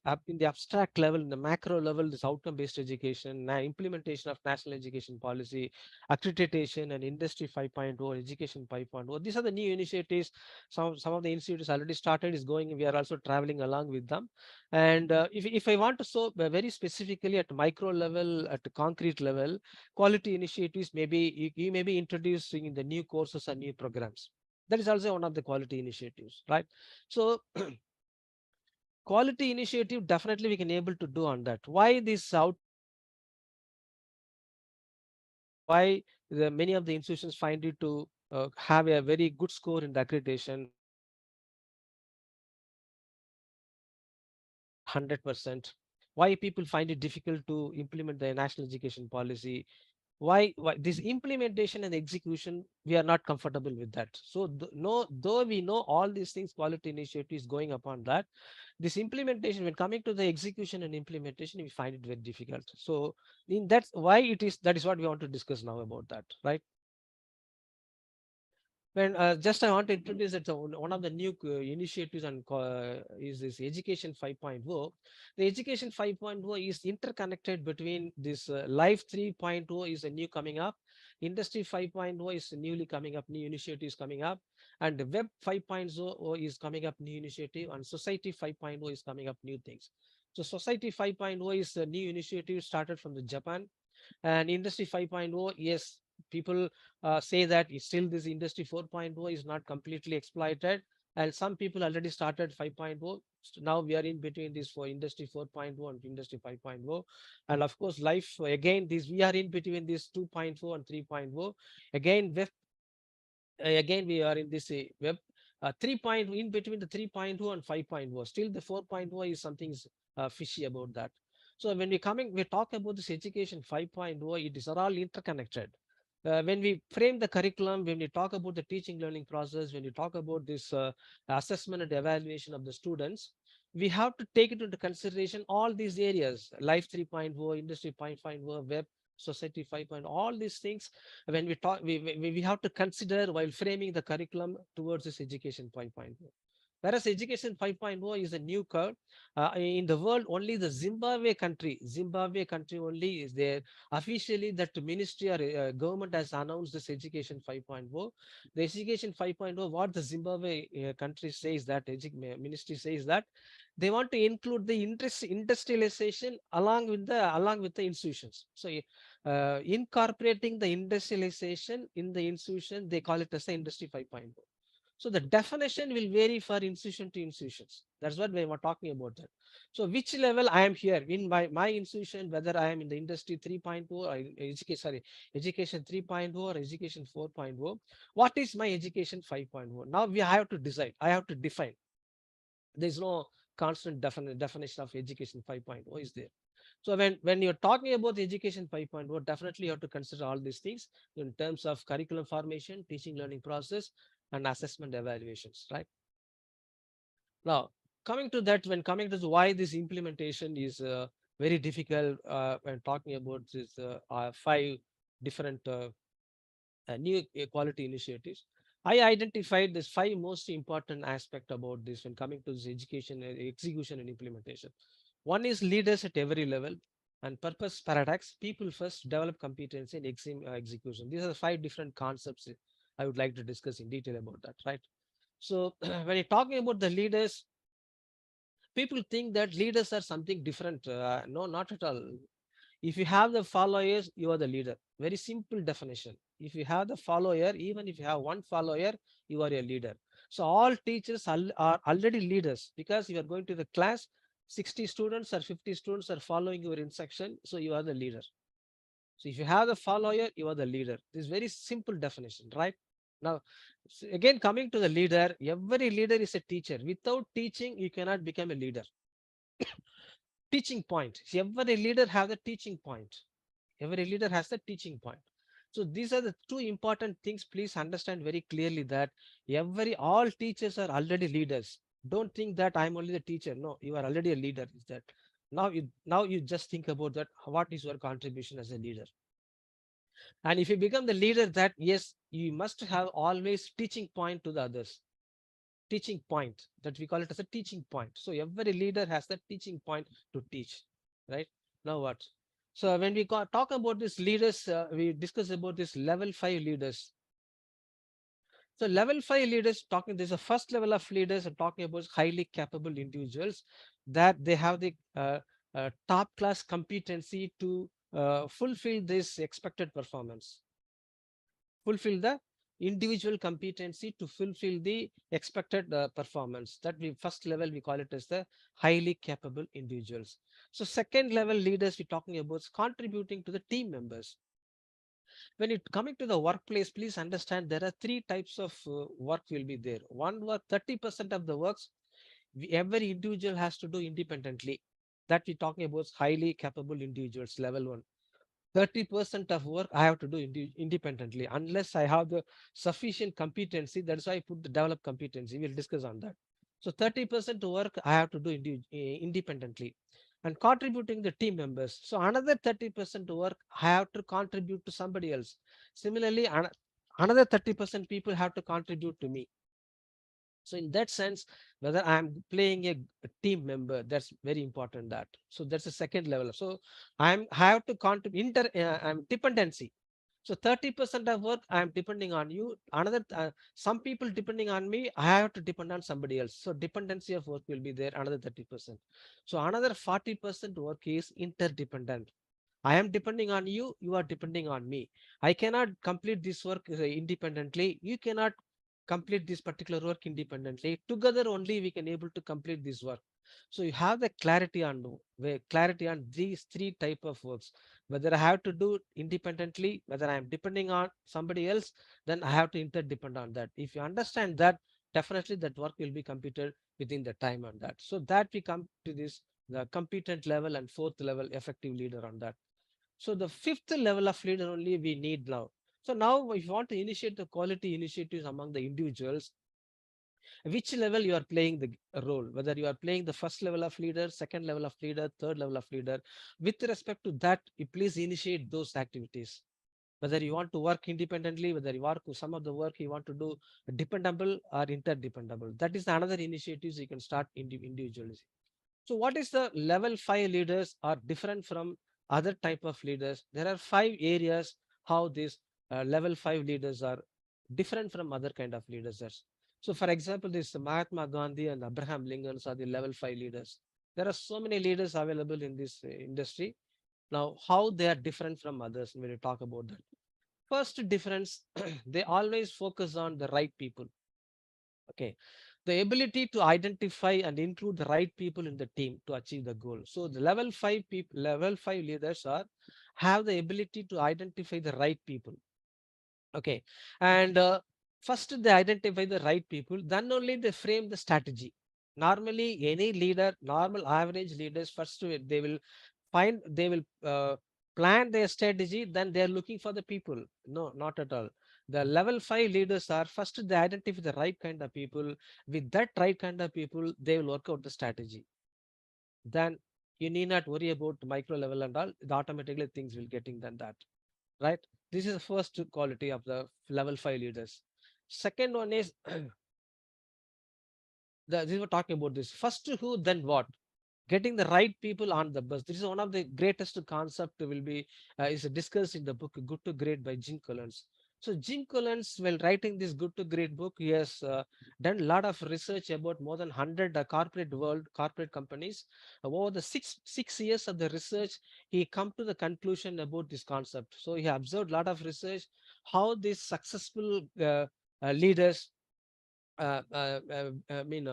abstract level, in the macro level, this outcome-based education, implementation of national education policy, accreditation, and industry 5.0, education 5.0. These are the new initiatives. Some of the institutes already started, is going. We are also traveling along with them. And if I want to so very specifically at micro level, at the concrete level, quality initiatives, maybe you may be introducing the new courses and new programs. That is also one of the quality initiatives, right? So quality initiative, definitely we can able to do on that. Why this out? Why many of the institutions find it to have a very good score in the accreditation, 100%. Why people find it difficult to implement the national education policy? Why this implementation and execution, we are not comfortable with that. So no, though we know all these things, quality initiatives going upon that, this implementation, when coming to the execution and implementation, we find it very difficult. So that's why it is, that is what we want to discuss now about that, right? When just I want to introduce that one of the new initiatives and is this Education 5.0. The Education 5.0 is interconnected between this Life 3.0 is a new coming up, Industry 5.0 is newly coming up, new initiatives coming up, and the Web 5.0 is coming up, new initiative, and Society 5.0 is coming up, new things. So Society 5.0 is a new initiative started from the Japan, and Industry 5.0, yes, people say that it's still this Industry 4.0 is not completely exploited, and some people already started 5.0. So now we are in between this for industry 4.0 and industry 5.0. And of course, life again, this we are in between this 2.0 and 3.0. Again, web again we are in this web 3. In between the 3.0 and 5.0. Still the 4.0 is something fishy about that. So when we talk about this education 5.0, it is all interconnected. When we frame the curriculum, when we talk about the teaching learning process, when we talk about this assessment and evaluation of the students, we have to take it into consideration all these areas: life 3.0, industry 5.0, web, society 5.0, all these things. When we talk, we have to consider while framing the curriculum towards this education 5.0. Whereas education 5.0 is a new curve. In the world, only the Zimbabwe country only is there officially, that ministry or government has announced this education 5.0. The education 5.0, what the Zimbabwe country says, that ministry says that they want to include the industrialization along with the institutions. So incorporating the industrialization in the institution, they call it as the industry 5.0. So the definition will vary for institution to institutions. That's what we were talking about that. So which level I am here in my institution, whether I am in the industry 3.0 or education 3.0 or education 4.0, what is my education 5.0? Now we have to decide. I have to define. There is no constant definition of education 5.0 is there. So when you're talking about education 5.0, definitely you have to consider all these things in terms of curriculum formation, teaching learning process, and assessment evaluations, right? Now, coming to that, when coming to why this implementation is very difficult, when talking about this 5 different new quality initiatives, I identified this 5 most important aspect about this when coming to this education, execution and implementation. One is leaders at every level, and purpose paradox, people first, develop competency, and execution. These are the 5 different concepts I would like to discuss in detail about that, right? So when you're talking about the leaders, people think that leaders are something different. No, not at all. If you have the followers, you are the leader. Very simple definition. If you have the follower, even if you have one follower, you are a leader. So all teachers are already leaders, because you are going to the class, 60 students or 50 students are following your instruction. So you are the leader. So if you have the follower, you are the leader. This is very simple definition, right? Now, again, coming to the leader, every leader is a teacher. Without teaching, you cannot become a leader. Teaching point. See, every leader has a teaching point. Every leader has a teaching point. So these are the 2 important things. Please understand very clearly that all teachers are already leaders. Don't think that I'm only the teacher. No, you are already a leader. Is that now you just think about that. What is your contribution as a leader? And if you become the leader, that yes, you must have always teaching point to the others. Teaching point, that we call it as a teaching point. So every leader has that teaching point to teach, right? Now what? So when we talk about these leaders, we discuss about this level 5 leaders. So level 5 leaders, talking, there's a first level of leaders and talking about highly capable individuals, that they have the top class competency to fulfill this expected performance. Fulfill the individual competency to fulfill the expected performance. That we first level, we call it as the highly capable individuals. So second level leaders, we're talking about contributing to the team members. When it coming to the workplace, please understand there are 3 types of work will be there. One work, 30% of the works every individual has to do independently. That we're talking about highly capable individuals, level 1. 30% of work I have to do independently, unless I have the sufficient competency. That's why I put the develop competency. We'll discuss on that. So 30% work I have to do independently, and contributing the team members. So another 30% work I have to contribute to somebody else. Similarly, another 30% people have to contribute to me. So in that sense, whether I'm playing a team member, that's very important. That so that's the second level. So I have to contribute I'm dependency. So 30% of work I'm depending on you. Another some people depending on me, I have to depend on somebody else. So dependency of work will be there, another 30%. So another 40% work is interdependent. I am depending on you, you are depending on me. I cannot complete this work independently. You cannot complete this particular work independently. Together only we can able to complete this work. So you have the clarity on clarity on these three type of works. Whether I have to do independently, whether I am depending on somebody else, then I have to interdepend on that. If you understand that, definitely that work will be completed within the time on that. So that we come to this the competent level and fourth level effective leader on that. So the fifth level of leader only we need now. So now if you want to initiate the quality initiatives among the individuals, which level you are playing the role, whether you are playing the first level of leader, second level of leader, third level of leader, with respect to that, you please initiate those activities. Whether you want to work independently, whether you work some of the work you want to do dependable or interdependable. That is another initiatives you can start individually. So what is the level 5 leaders are different from other type of leaders? There are 5 areas how these level 5 leaders are different from other kind of leaders. So for example, this Mahatma Gandhi and Abraham Lincoln are the level 5 leaders. There are so many leaders available in this industry. Now, how they are different from others when you talk about that? First difference, they always focus on the right people. Okay, the ability to identify and include the right people in the team to achieve the goal. So the level 5 people, level 5 leaders are have the ability to identify the right people. Okay, and first they identify the right people, then only they frame the strategy. Normally, any leader, normal average leaders, first they will plan their strategy, then they are looking for the people. No, not at all. The level 5 leaders are first they identify the right kind of people. With that right kind of people, they will work out the strategy. Then you need not worry about micro level and all. Automatically things will getting done that, right? This is the first quality of the level 5 leaders. Second one is this we're talking about this first who, then what. Getting the right people on the bus. This is one of the greatest concept will be is discussed in the book Good to Great by Jim Collins. So Jim Collins, while writing this Good to Great book, he has done a lot of research about more than 100 corporate companies. Over the six years of the research, he come to the conclusion about this concept. So he observed a lot of research how these successful leaders I mean,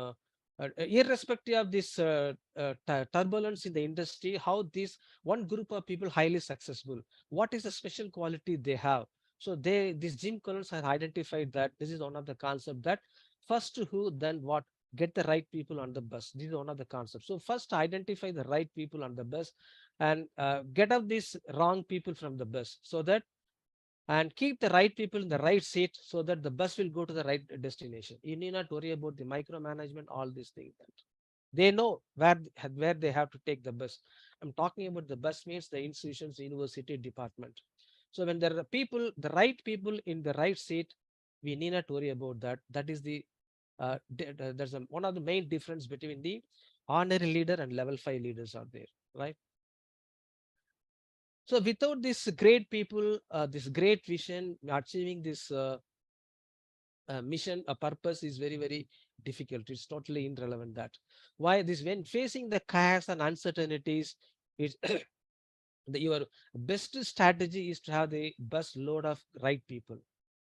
irrespective of this turbulence in the industry, how this one group of people highly successful, what is the special quality they have? So this Jim Collins has identified that this is one of the concept that first who, then what, get the right people on the bus. This is one of the concepts. So first identify the right people on the bus and get up these wrong people from the bus so that and keep the right people in the right seat so that the bus will go to the right destination. You need not worry about the micromanagement, all these things. They know where they have to take the bus. I'm talking about the bus means the institutions, university, department. So when there are people, the right people in the right seat, we need not worry about that. That is the there's one of the main difference between the honorary leader and level 5 leaders are there, right? So without this great people, this great vision, achieving this mission, a purpose is very, very difficult. It's totally irrelevant that. Why this? When facing the chaos and uncertainties, it's your best strategy is to have the bus load of right people.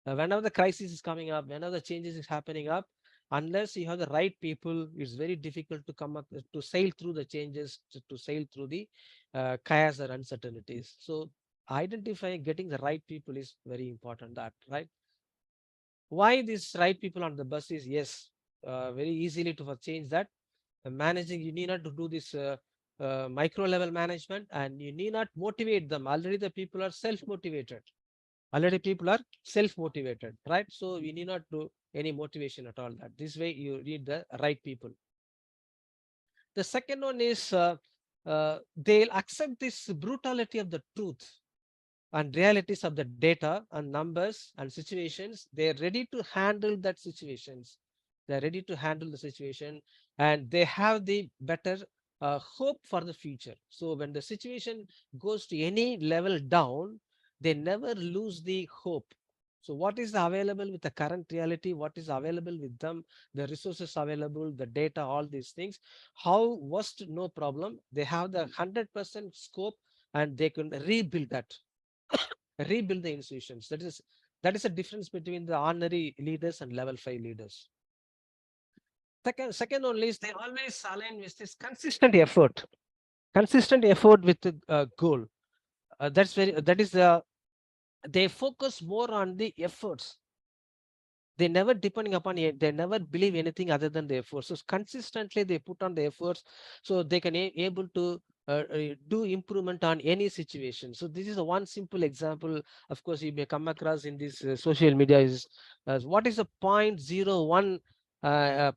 Whenever the crisis is coming up, whenever the changes is happening up, unless you have the right people, it's very difficult to come up to sail through the changes, to sail through the chaos or uncertainties. So identifying, getting the right people is very important. That right? Why these right people on the bus is yes, very easily to change that. Managing, you need not to do this micro level management, and you need not motivate them. Already the people are self-motivated. Already people are self-motivated, right? So we need not do any motivation at all. That this way you need the right people. The second one is they'll accept this brutality of the truth and realities of the data and numbers and situations. They're ready to handle that situations. They're ready to handle the situation, and they have the better hope for the future. So when the situation goes to any level down, they never lose the hope. So what is available with the current reality, what is available with them, the resources available, the data, all these things, how worst, no problem. They have the 100% scope and they can rebuild that, rebuild the institutions. That is a difference between the honorary leaders and level 5 leaders. Second only is they always align with this consistent effort with the goal. That is the they focus more on the efforts. They never depending upon it, they never believe anything other than the efforts. So consistently they put on the efforts so they can able to do improvement on any situation. So this is a one simple example. Of course, you may come across in this social media is what is the 0.01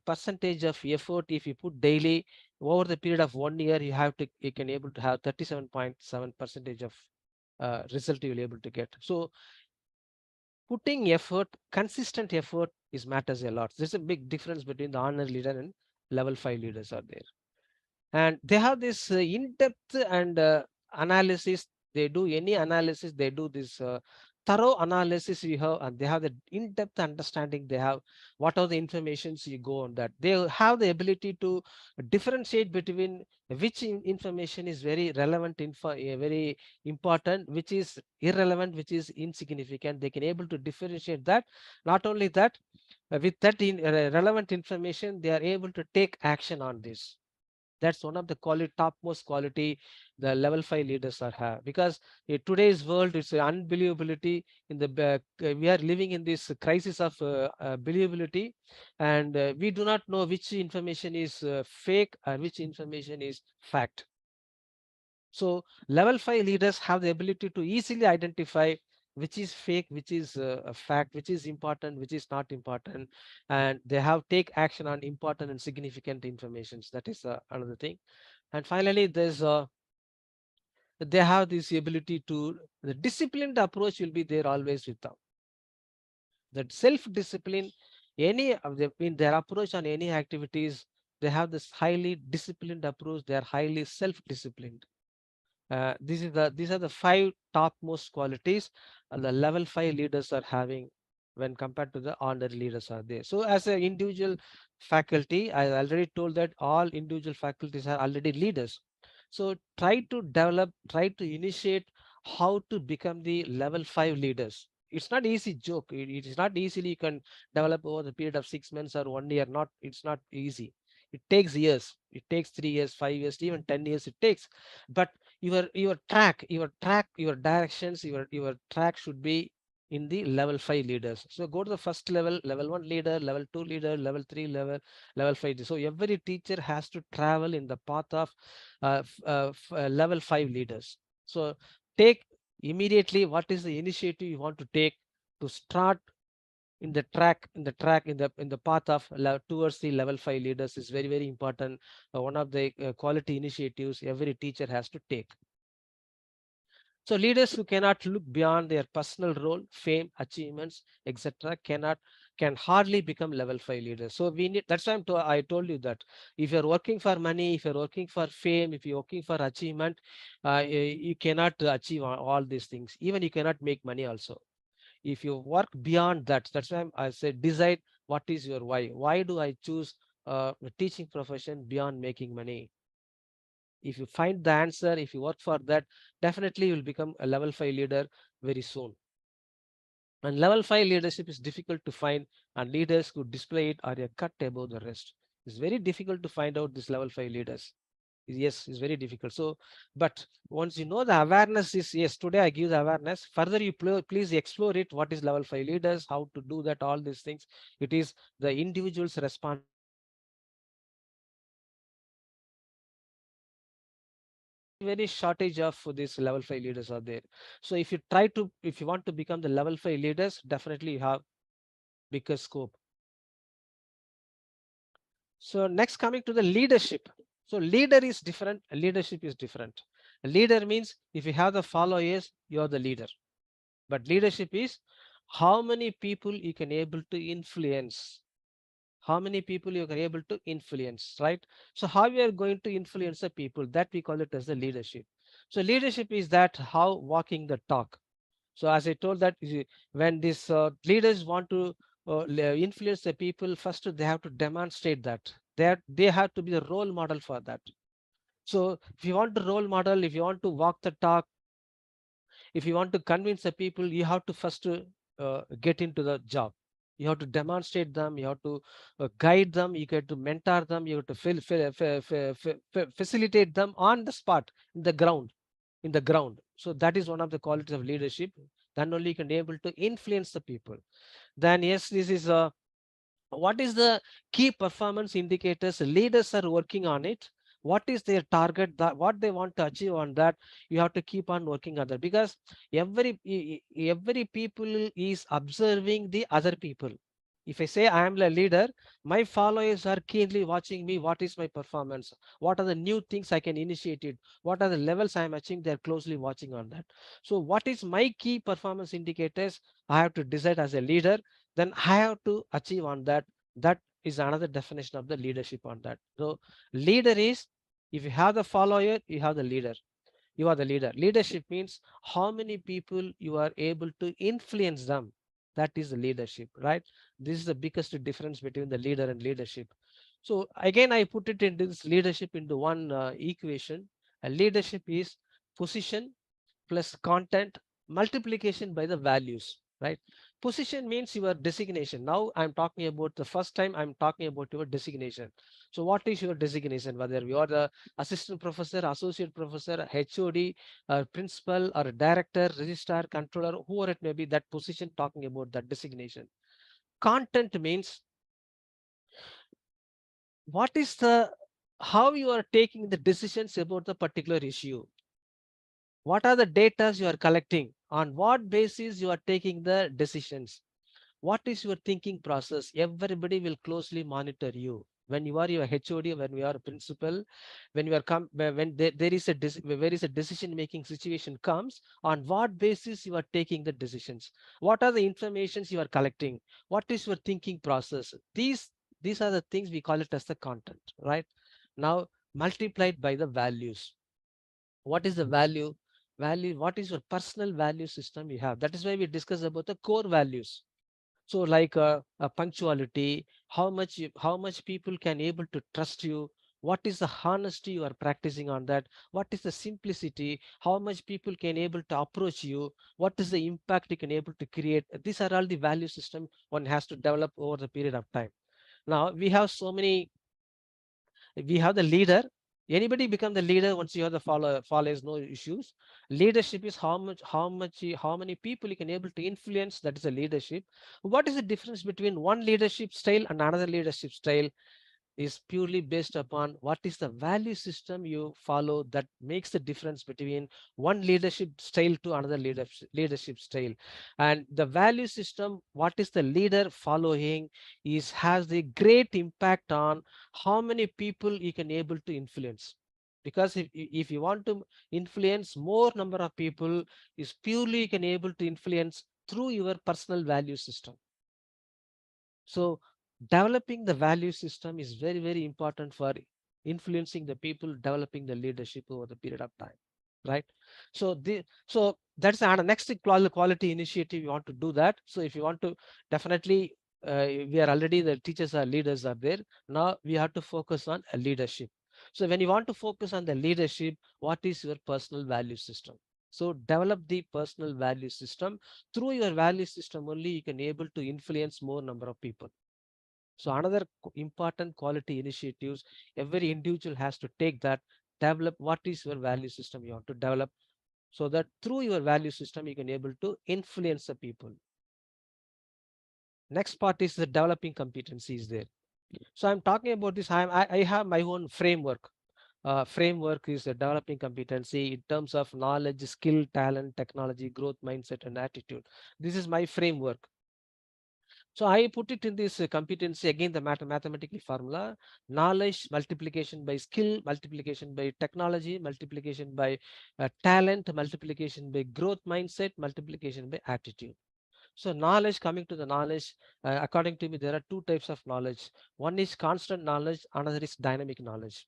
percentage of effort if you put daily over the period of 1 year, you can able to have 37.7 percentage of result you will able to get. So putting effort, consistent effort is matters a lot. There's a big difference between the honor leader and level 5 leaders are there. And they have this in-depth and analysis. They do any analysis, they do this thorough analysis you have, and they have the in-depth understanding. They have what are the informations you go on that. They have the ability to differentiate between which information is very relevant, very important, which is irrelevant, which is insignificant. They can able to differentiate that. Not only that, with that relevant information, they are able to take action on this. That's one of the topmost quality the level 5 leaders are have, because in today's world it's an unbelievability in the we are living in this crisis of believability, and we do not know which information is fake and which information is fact. So level 5 leaders have the ability to easily identify which is fake, which is a fact, which is important, which is not important, and they have take action on important and significant informations. That is another thing. And finally, they have this ability to the disciplined approach will be there always with them. That self-discipline, any of the in their approach on any activities, they have this highly disciplined approach. They are highly self-disciplined. These are the 5 topmost qualities the level 5 leaders are having when compared to the honorary leaders are there. So as an individual faculty, I already told that all individual faculties are already leaders. So try to develop, try to initiate how to become the level 5 leaders. It's not easy joke. It is not easily you can develop over the period of 6 months or 1 year. It's not easy. It takes years. It takes 3 years, 5 years, even 10 years it takes. But your directions, your track should be in the level 5 leaders. So go to the first level, level 1 leader, level 2 leader, level 3 level 5. So every teacher has to travel in the path of level 5 leaders. So take immediately what is the initiative you want to take to start in the path of towards the level 5 leaders is very, very important. One of the quality initiatives every teacher has to take. So leaders who cannot look beyond their personal role, fame, achievements, etc., can hardly become level 5 leaders. So we need, that's why I told you that if you're working for money, if you're working for fame, if you're working for achievement, you cannot achieve all these things. Even you cannot make money also. If you work beyond that, that's why I said decide what is your why. Why do I choose a teaching profession beyond making money? If you find the answer, if you work for that, definitely you'll become a level 5 leader very soon. And level 5 leadership is difficult to find, and leaders who display it are a cut above the rest. It's very difficult to find out these level 5 leaders. Yes, it's very difficult. So, but once you know the awareness is, yes, today I give the awareness. Further, you please explore it. What is level 5 leaders? How to do that? All these things. It is the individual's response. Very shortage of these level 5 leaders are there. So if you want to become the level 5 leaders, definitely you have bigger scope. So next, coming to the leadership. So leader is different, leadership is different. A leader means if you have the followers, you're the leader. But leadership is how many people you can able to influence. How many people you are able to influence, right? So how we are going to influence the people, that we call it as the leadership. So leadership is that how walking the talk. So as I told that when these leaders want to influence the people, first they have to demonstrate that they have to be the role model for that. So if you want to role model, if you want to walk the talk, if you want to convince the people, you have to first get into the job. You have to demonstrate them. You have to guide them. You get to mentor them. You have to facilitate them on the spot, in the ground, So that is one of the qualities of leadership. Then only you can be able to influence the people. Then yes, this is what is the key performance indicators leaders are working on it. What is their target, that what they want to achieve on that, you have to keep on working on that, because every people is observing the other people. If I say I am a leader, my followers are keenly watching me. What is my performance? What are the new things I can initiate it? What are the levels I am achieving? They're closely watching on that. So what is my key performance indicators? I have to decide as a leader, then I have to achieve on that. That is another definition of the leadership on that. So leader is, if you have the follower, you have the leader. You are the leader. Leadership means how many people you are able to influence them. That is the leadership, right? This is the biggest difference between the leader and leadership. So again, I put it into this leadership into one equation. A leadership is position plus content multiplication by the values, right? Position means your designation. Now I'm talking about the first time I'm talking about your designation. So what is your designation? Whether you are the assistant professor, associate professor, HOD, or principal, or director, registrar, controller, whoever it may be, that position talking about that designation. Content means what is the, how you are taking the decisions about the particular issue. What are the data you are collecting? On what basis you are taking the decisions? What is your thinking process? Everybody will closely monitor you. When you are your HOD, when you are a principal, when you are when there is a decision making situation comes, on what basis you are taking the decisions? What are the informations you are collecting? What is your thinking process? These are the things we call it as the content, right? Now multiplied by the values. What is the value? What is your personal value system you have? That is why we discuss about the core values. So like punctuality, how much people can able to trust you, what is the honesty you are practicing on that, what is the simplicity, how much people can able to approach you, what is the impact you can able to create. These are all the value system one has to develop over the period of time. Now we have so many, we have the leader. Anybody become the leader once you have the followers, no issues. Leadership is how many people you can able to influence. That is a leadership. What is the difference between one leadership style and another leadership style? Is purely based upon what is the value system you follow, that makes the difference between one leadership style to another leadership style. And the value system, what is the leader following, is has the great impact on how many people you can able to influence. Because if you want to influence more number of people, is purely you can able to influence through your personal value system. So developing the value system is very, very important for influencing the people, developing the leadership over the period of time, right? So that's the next quality initiative you want to do that. So if you want to, definitely we are already, the teachers are leaders are there. Now we have to focus on a leadership. So when you want to focus on the leadership, what is your personal value system? So develop the personal value system. Through your value system only you can able to influence more number of people. So another important quality initiatives, every individual has to take that, develop what is your value system you want to develop, so that through your value system you can able to influence the people. Next part is the developing competencies there. So I'm talking about this, I have my own framework. Framework is a developing competency in terms of knowledge, skill, talent, technology, growth, mindset, and attitude. This is my framework. So I put it in this competency, again, the mathematically formula: knowledge multiplication by skill, multiplication by technology, multiplication by talent, multiplication by growth mindset, multiplication by attitude. So knowledge, coming to the knowledge, according to me, there are two types of knowledge. One is constant knowledge, another is dynamic knowledge.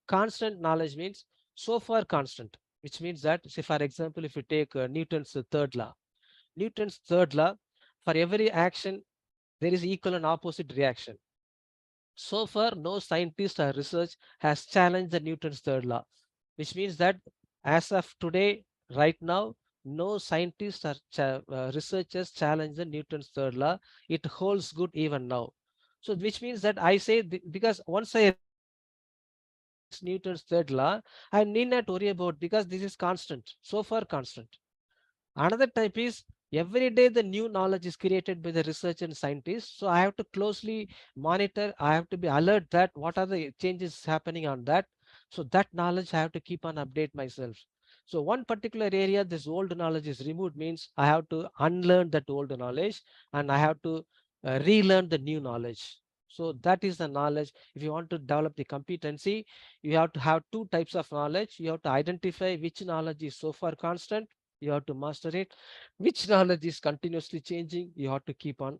Constant knowledge means so far constant, which means that, say, for example, if you take Newton's third law, Newton's third law, for every action, there is equal and opposite reaction. So far, no scientist or research has challenged the Newton's third law, which means that as of today, right now, no scientists or researchers challenge the Newton's third law. It holds good even now. So which means that I say because once I Newton's third law, I need not worry about because this is constant, so far constant. Another type is every day the new knowledge is created by the research and scientists. So I have to closely monitor. I have to be alert that what are the changes happening on that. So that knowledge I have to keep on update myself. So one particular area this old knowledge is removed means I have to unlearn that old knowledge and I have to relearn the new knowledge. So that is the knowledge. If you want to develop the competency, you have to have two types of knowledge. You have to identify which knowledge is so far constant. You have to master it. Which knowledge is continuously changing. You have to keep on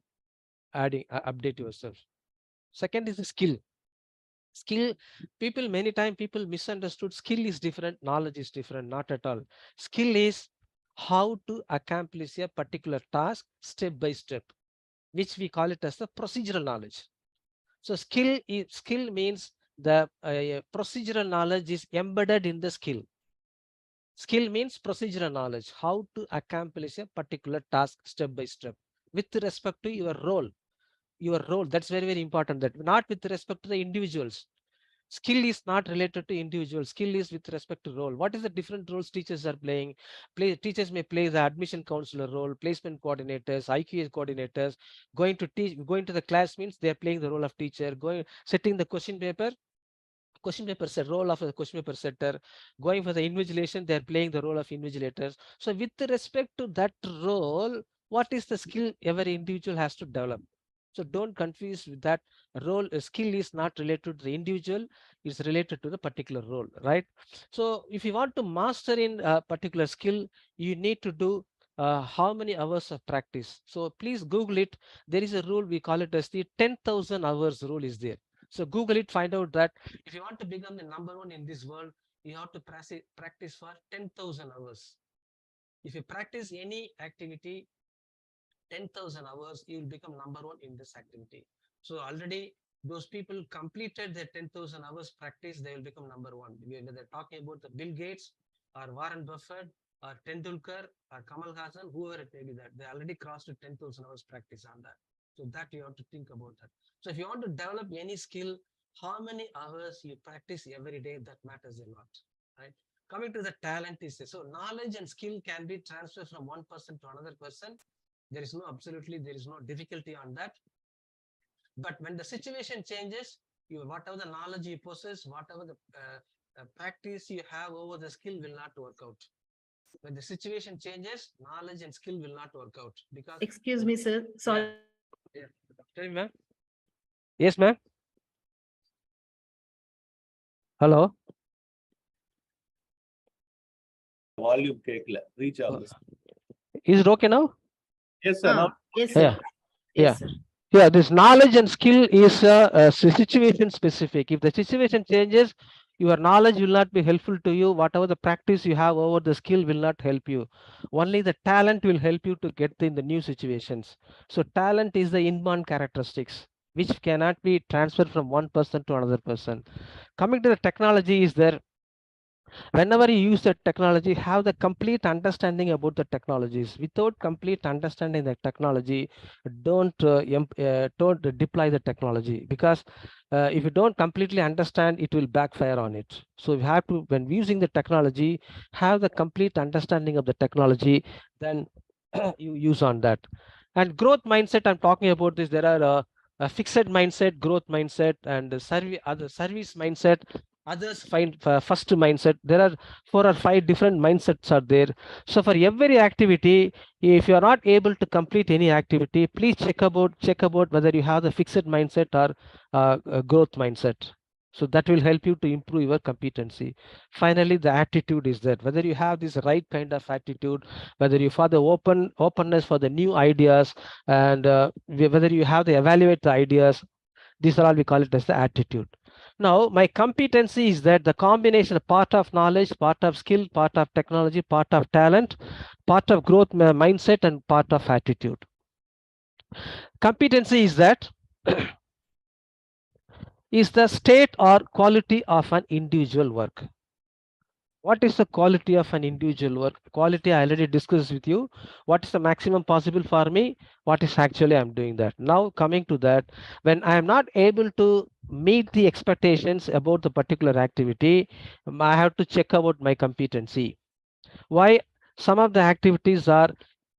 adding, update yourself. Second is the skill. Skill, people many times people misunderstood. Skill is different, knowledge is different. Not at all. Skill is how to accomplish a particular task step by step, which we call it as the procedural knowledge. So skill means the procedural knowledge is embedded in the skill. Skill means procedural knowledge, how to accomplish a particular task step by step with respect to your role. Your role, that's very, very important. That not with respect to the individuals. Skill is not related to individual. Skill is with respect to role. What is the different roles teachers are playing? Teachers may play the admission counselor role, placement coordinators, IQS coordinators. Going to the class means they are playing the role of teacher. Setting the question paper set, role of a question paper setter. Going for the invigilation, they are playing the role of invigilators. So with respect to that role, what is the skill every individual has to develop? So don't confuse with that role. Skill is not related to the individual, it's related to the particular role, right? So if you want to master in a particular skill, you need to do how many hours of practice. So please Google it. There is a rule, we call it as the 10,000 hours rule is there. So Google it, find out that if you want to become the number one in this world, you have to practice for 10,000 hours. If you practice any activity 10,000 hours, you will become number one in this activity. So already those people completed their 10,000 hours practice, they will become number one. Whether they're talking about the Bill Gates or Warren Buffett or Tendulkar or Kamal Hassan, whoever it may be, that they already crossed 10,000 hours practice on that. So that you have to think about that. So if you want to develop any skill, how many hours you practice every day, that matters a lot, right? Coming to the talent is so knowledge and skill can be transferred from one person to another person. There is no difficulty on that. But when the situation changes, whatever the knowledge you possess, whatever the practice you have over the skill will not work out. When the situation changes, knowledge and skill will not work out because. Excuse me, sir. Sorry. Yeah. Tell me, ma'am. Yes, ma'am. Hello. Volume கேட்கல reach ஆகுது. Is it okay now? Yes, sir. Now, Yes, sir. Yeah. Yes, Yeah. sir. Yeah, this knowledge and skill is situation specific. If the situation changes, your knowledge will not be helpful to you. Whatever the practice you have over the skill will not help you. Only the talent will help you to get in the new situations. So talent is the inborn characteristics which cannot be transferred from one person to another person. Coming to the technology is there. Whenever you use the technology, have the complete understanding about the technologies. Without complete understanding the technology, don't deploy the technology, because if you don't completely understand, it will backfire on it. So you have to, when using the technology, have the complete understanding of the technology, then you use on that. And growth mindset, I'm talking about this. There are a fixed mindset, growth mindset, and other service mindset, others find first mindset. There are 4 or 5 different mindsets are there. So for every activity, if you are not able to complete any activity, please check about whether you have the fixed mindset or growth mindset. So that will help you to improve your competency. Finally, the attitude is that whether you have this right kind of attitude, whether you have the openness for the new ideas, and whether you have the evaluate the ideas. These are all we call it as the attitude. Now, my competency is that the combination of part of knowledge, part of skill, part of technology, part of talent, part of growth mindset, and part of attitude. Competency is that is the state or quality of an individual work. What is the quality of an individual work? Quality I already discussed with you. What is the maximum possible for me? What is actually I'm doing that? Now coming to that, when I am not able to meet the expectations about the particular activity, I have to check about my competency. Why some of the activities are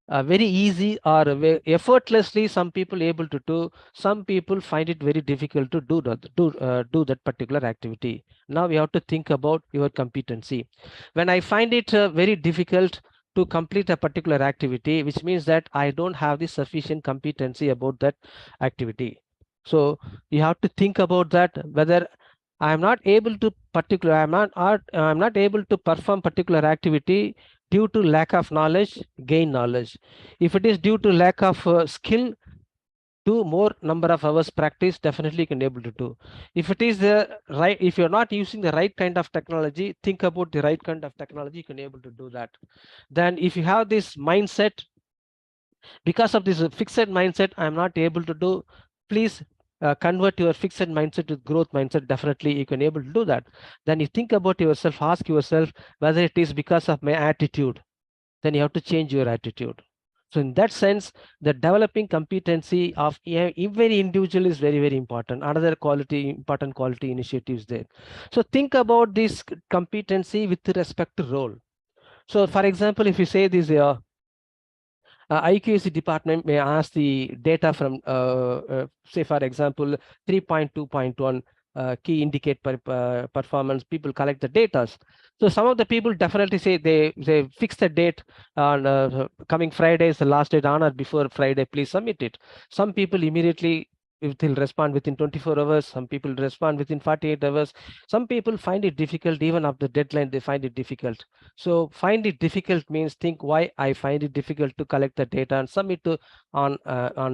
very easy or effortlessly some people able to do, some people find it very difficult to do that particular activity. Now we have to think about your competency. When I find it very difficult to complete a particular activity, which means that I don't have the sufficient competency about that activity. So you have to think about that, whether I'm not able to I'm not able to perform particular activity due to lack of knowledge, gain knowledge. If it is due to lack of skill, do more number of hours practice, definitely you can able to do. If it is the right, if you're not using the right kind of technology, think about the right kind of technology, you can able to do that. Then if you have this mindset, because of this fixed mindset, I'm not able to do, please convert your fixed mindset to growth mindset. Definitely you can able to do that. Then you think about yourself, ask yourself whether it is because of my attitude, then you have to change your attitude. So in that sense, the developing competency of every individual is very, very important. Another important quality initiatives there. So think about this competency with respect to role. So for example, if you say this IQAC department may ask the data from, say, for example, 3.2.1 key indicate performance, people collect the data. So some of the people definitely say they fix the date on coming Friday is the last date on or before Friday, please submit it. Some people immediately will respond within 24 hours. Some people respond within 48 hours. Some people find it difficult, even after deadline, they find it difficult. So find it difficult means think why I find it difficult to collect the data and submit to on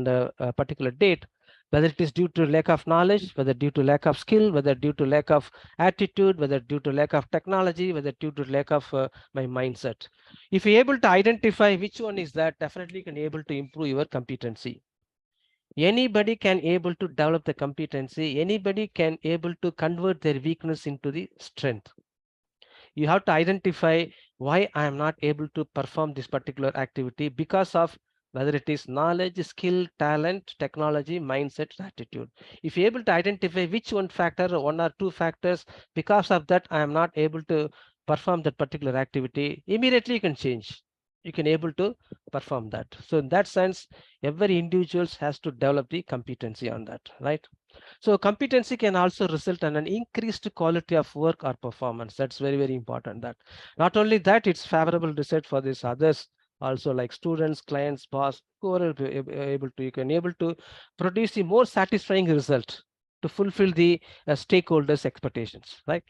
the particular date, whether it is due to lack of knowledge, whether due to lack of skill, whether due to lack of attitude, whether due to lack of technology, whether due to lack of my mindset. If you're able to identify which one is that, definitely you can able to improve your competency. Anybody can able to develop the competency. Anybody can able to convert their weakness into the strength. You have to identify why I am not able to perform this particular activity because of whether it is knowledge, skill, talent, technology, mindset, attitude. If you're able to identify which one factor or one or two factors, because of that, I am not able to perform that particular activity, immediately you can change. You can able to perform that. So in that sense, every individual has to develop the competency on that, right? So competency can also result in an increased quality of work or performance. That's very, very important. That not only that, it's favorable result for this others also, like students, clients, boss, who are able to, you can able to produce a more satisfying result to fulfill the stakeholders' expectations, right?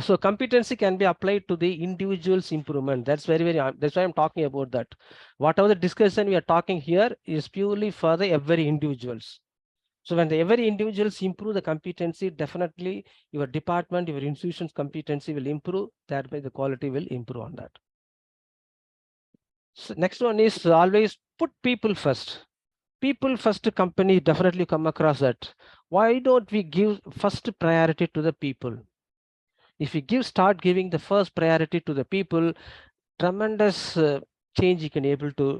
So competency can be applied to the individual's improvement. That's very, very, that's why I'm talking about that. Whatever the discussion we are talking here is purely for the every individuals. So when the every individuals improve the competency, definitely your department, your institution's competency will improve. That way the quality will improve on that. So next one is always put people first. People first company, definitely come across that. Why don't we give first priority to the people? If we start giving the first priority to the people, tremendous change you can able to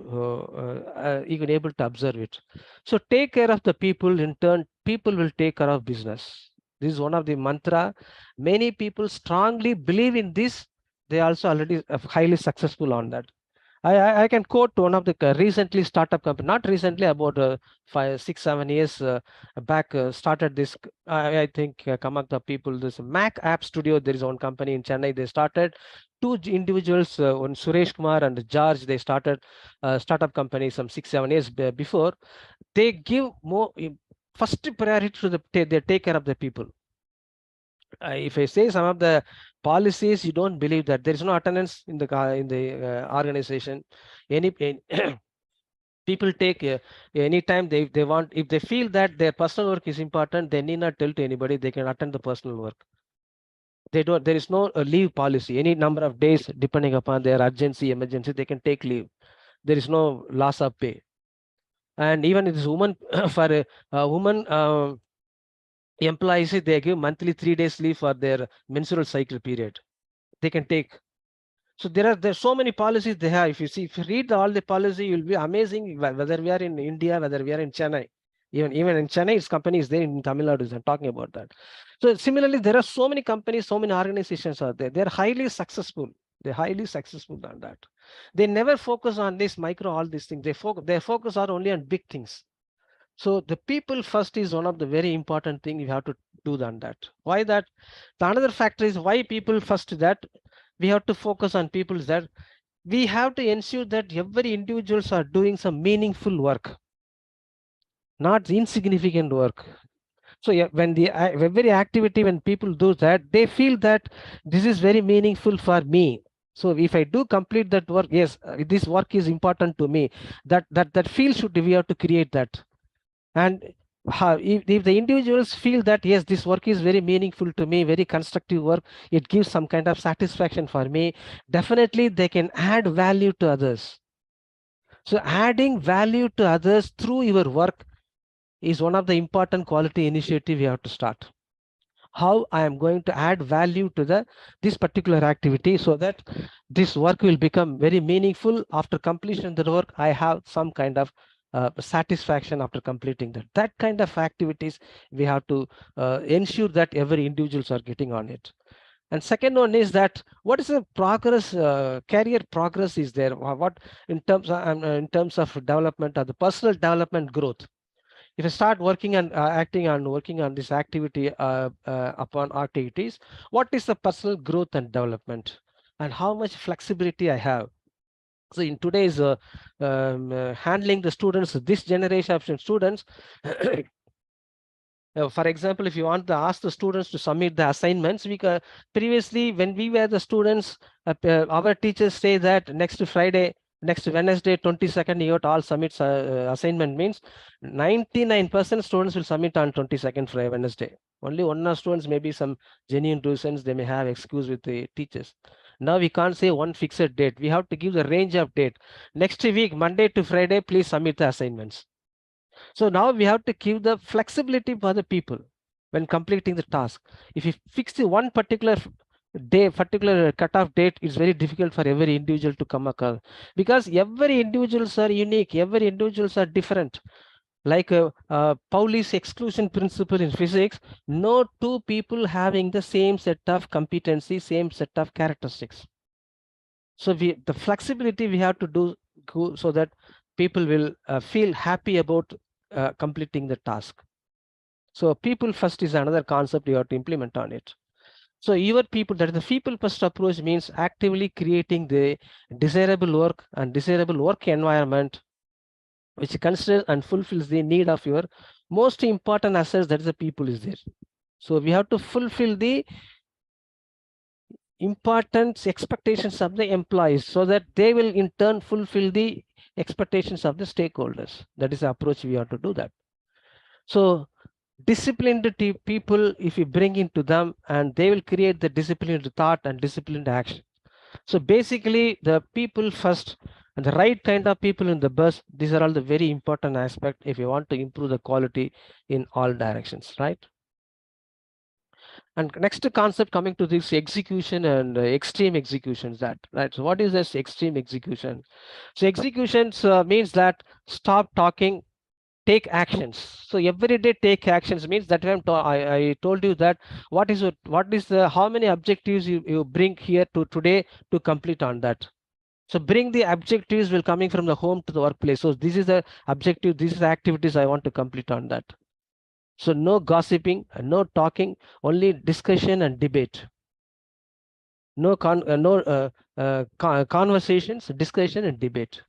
observe it. So take care of the people, in turn people will take care of business. This is one of the mantra. Many people strongly believe in this. They also already highly successful on that. I can quote one of the recently startup company, not recently, about 5, 6, 7 years back, started this. I think among the people, this Mac App Studio. There is one company in Chennai. They started two individuals, one Suresh Kumar and George. They started startup company some 6, 7 years before. They give more first priority to they take care of the people. If I say some of the policies, you don't believe that there is no attendance in the organization. Any people take anytime they want. If they feel that their personal work is important, they need not tell to anybody. They can attend the personal work. They don't. There is no leave policy. Any number of days, depending upon their urgency, emergency, they can take leave. There is no loss of pay. And even if this woman for a woman. employees, they give monthly 3 days leave for their menstrual cycle period. They can take. So there's so many policies they have. If you read all the policy, you'll be amazing whether we are in India, whether we are in Chennai. Even in Chennai, it's companies there in Tamil Nadu. I'm talking about that. So similarly, there are so many companies, so many organizations are there. They're highly successful. They're highly successful on that. They never focus on this micro, all these things. Their focus are only on big things. So the people first is one of the very important thing you have to do on that. Why that? The another factor is why people first that we have to focus on people is that we have to ensure that every individuals are doing some meaningful work, not insignificant work. So yeah, when the every activity, when people do that, they feel that this is very meaningful for me. So if I do complete that work, yes, this work is important to me. That feel should we have to create that. And if the individuals feel that yes, this work is very meaningful to me, very constructive work, it gives some kind of satisfaction for me, definitely they can add value to others. So adding value to others through your work is one of the important quality initiative you have to start. How I am going to add value to this particular activity so that this work will become very meaningful. After completion of the work, I have some kind of satisfaction after completing that kind of activities. We have to ensure that every individuals are getting on it. And second one is that what is the progress, career progress is there? What in terms of development or the personal development growth? If I start working and working on this activity upon activities, what is the personal growth and development, and how much flexibility I have? So in today's handling the students, this generation of students, for example, if you want to ask the students to submit the assignments, previously when we were the students, our teachers say that next Friday, next Wednesday, 22nd, you have to all submit assignment. Means 99% students will submit on 22nd Friday, Wednesday. Only one of students, maybe some genuine reasons, they may have excuse with the teachers. Now we can't say one fixed date. We have to give the range of date. Next week, Monday to Friday, please submit the assignments. So now we have to give the flexibility for the people when completing the task. If you fix the one particular day, particular cutoff date, it's very difficult for every individual to come across, because every individuals are unique, every individuals are different. Like Pauli's exclusion principle in physics, no two people having the same set of competency, same set of characteristics. So the flexibility we have to do so that people will feel happy about completing the task. So people first is another concept you have to implement on it. So your people, that is the people first approach, means actively creating the desirable work and desirable work environment which considers and fulfills the need of your most important assets, that is the people is there. So we have to fulfill the important expectations of the employees so that they will in turn fulfill the expectations of the stakeholders. That is the approach we have to do that. So disciplined people, if you bring into them, and they will create the disciplined thought and disciplined action. So basically the people first and the right kind of people in the bus, these are all the very important aspect if you want to improve the quality in all directions, right? And next concept coming to this execution and extreme executions, that right. So what is this extreme execution? So executions means that stop talking, take actions. So every day take actions means that I told you that what is how many objectives you bring here to today to complete on that. So bring the objectives will coming from the home to the workplace. So this is the objective, this is the activities I want to complete on that. So no gossiping, no talking, only discussion and debate. No conversations, discussion and debate.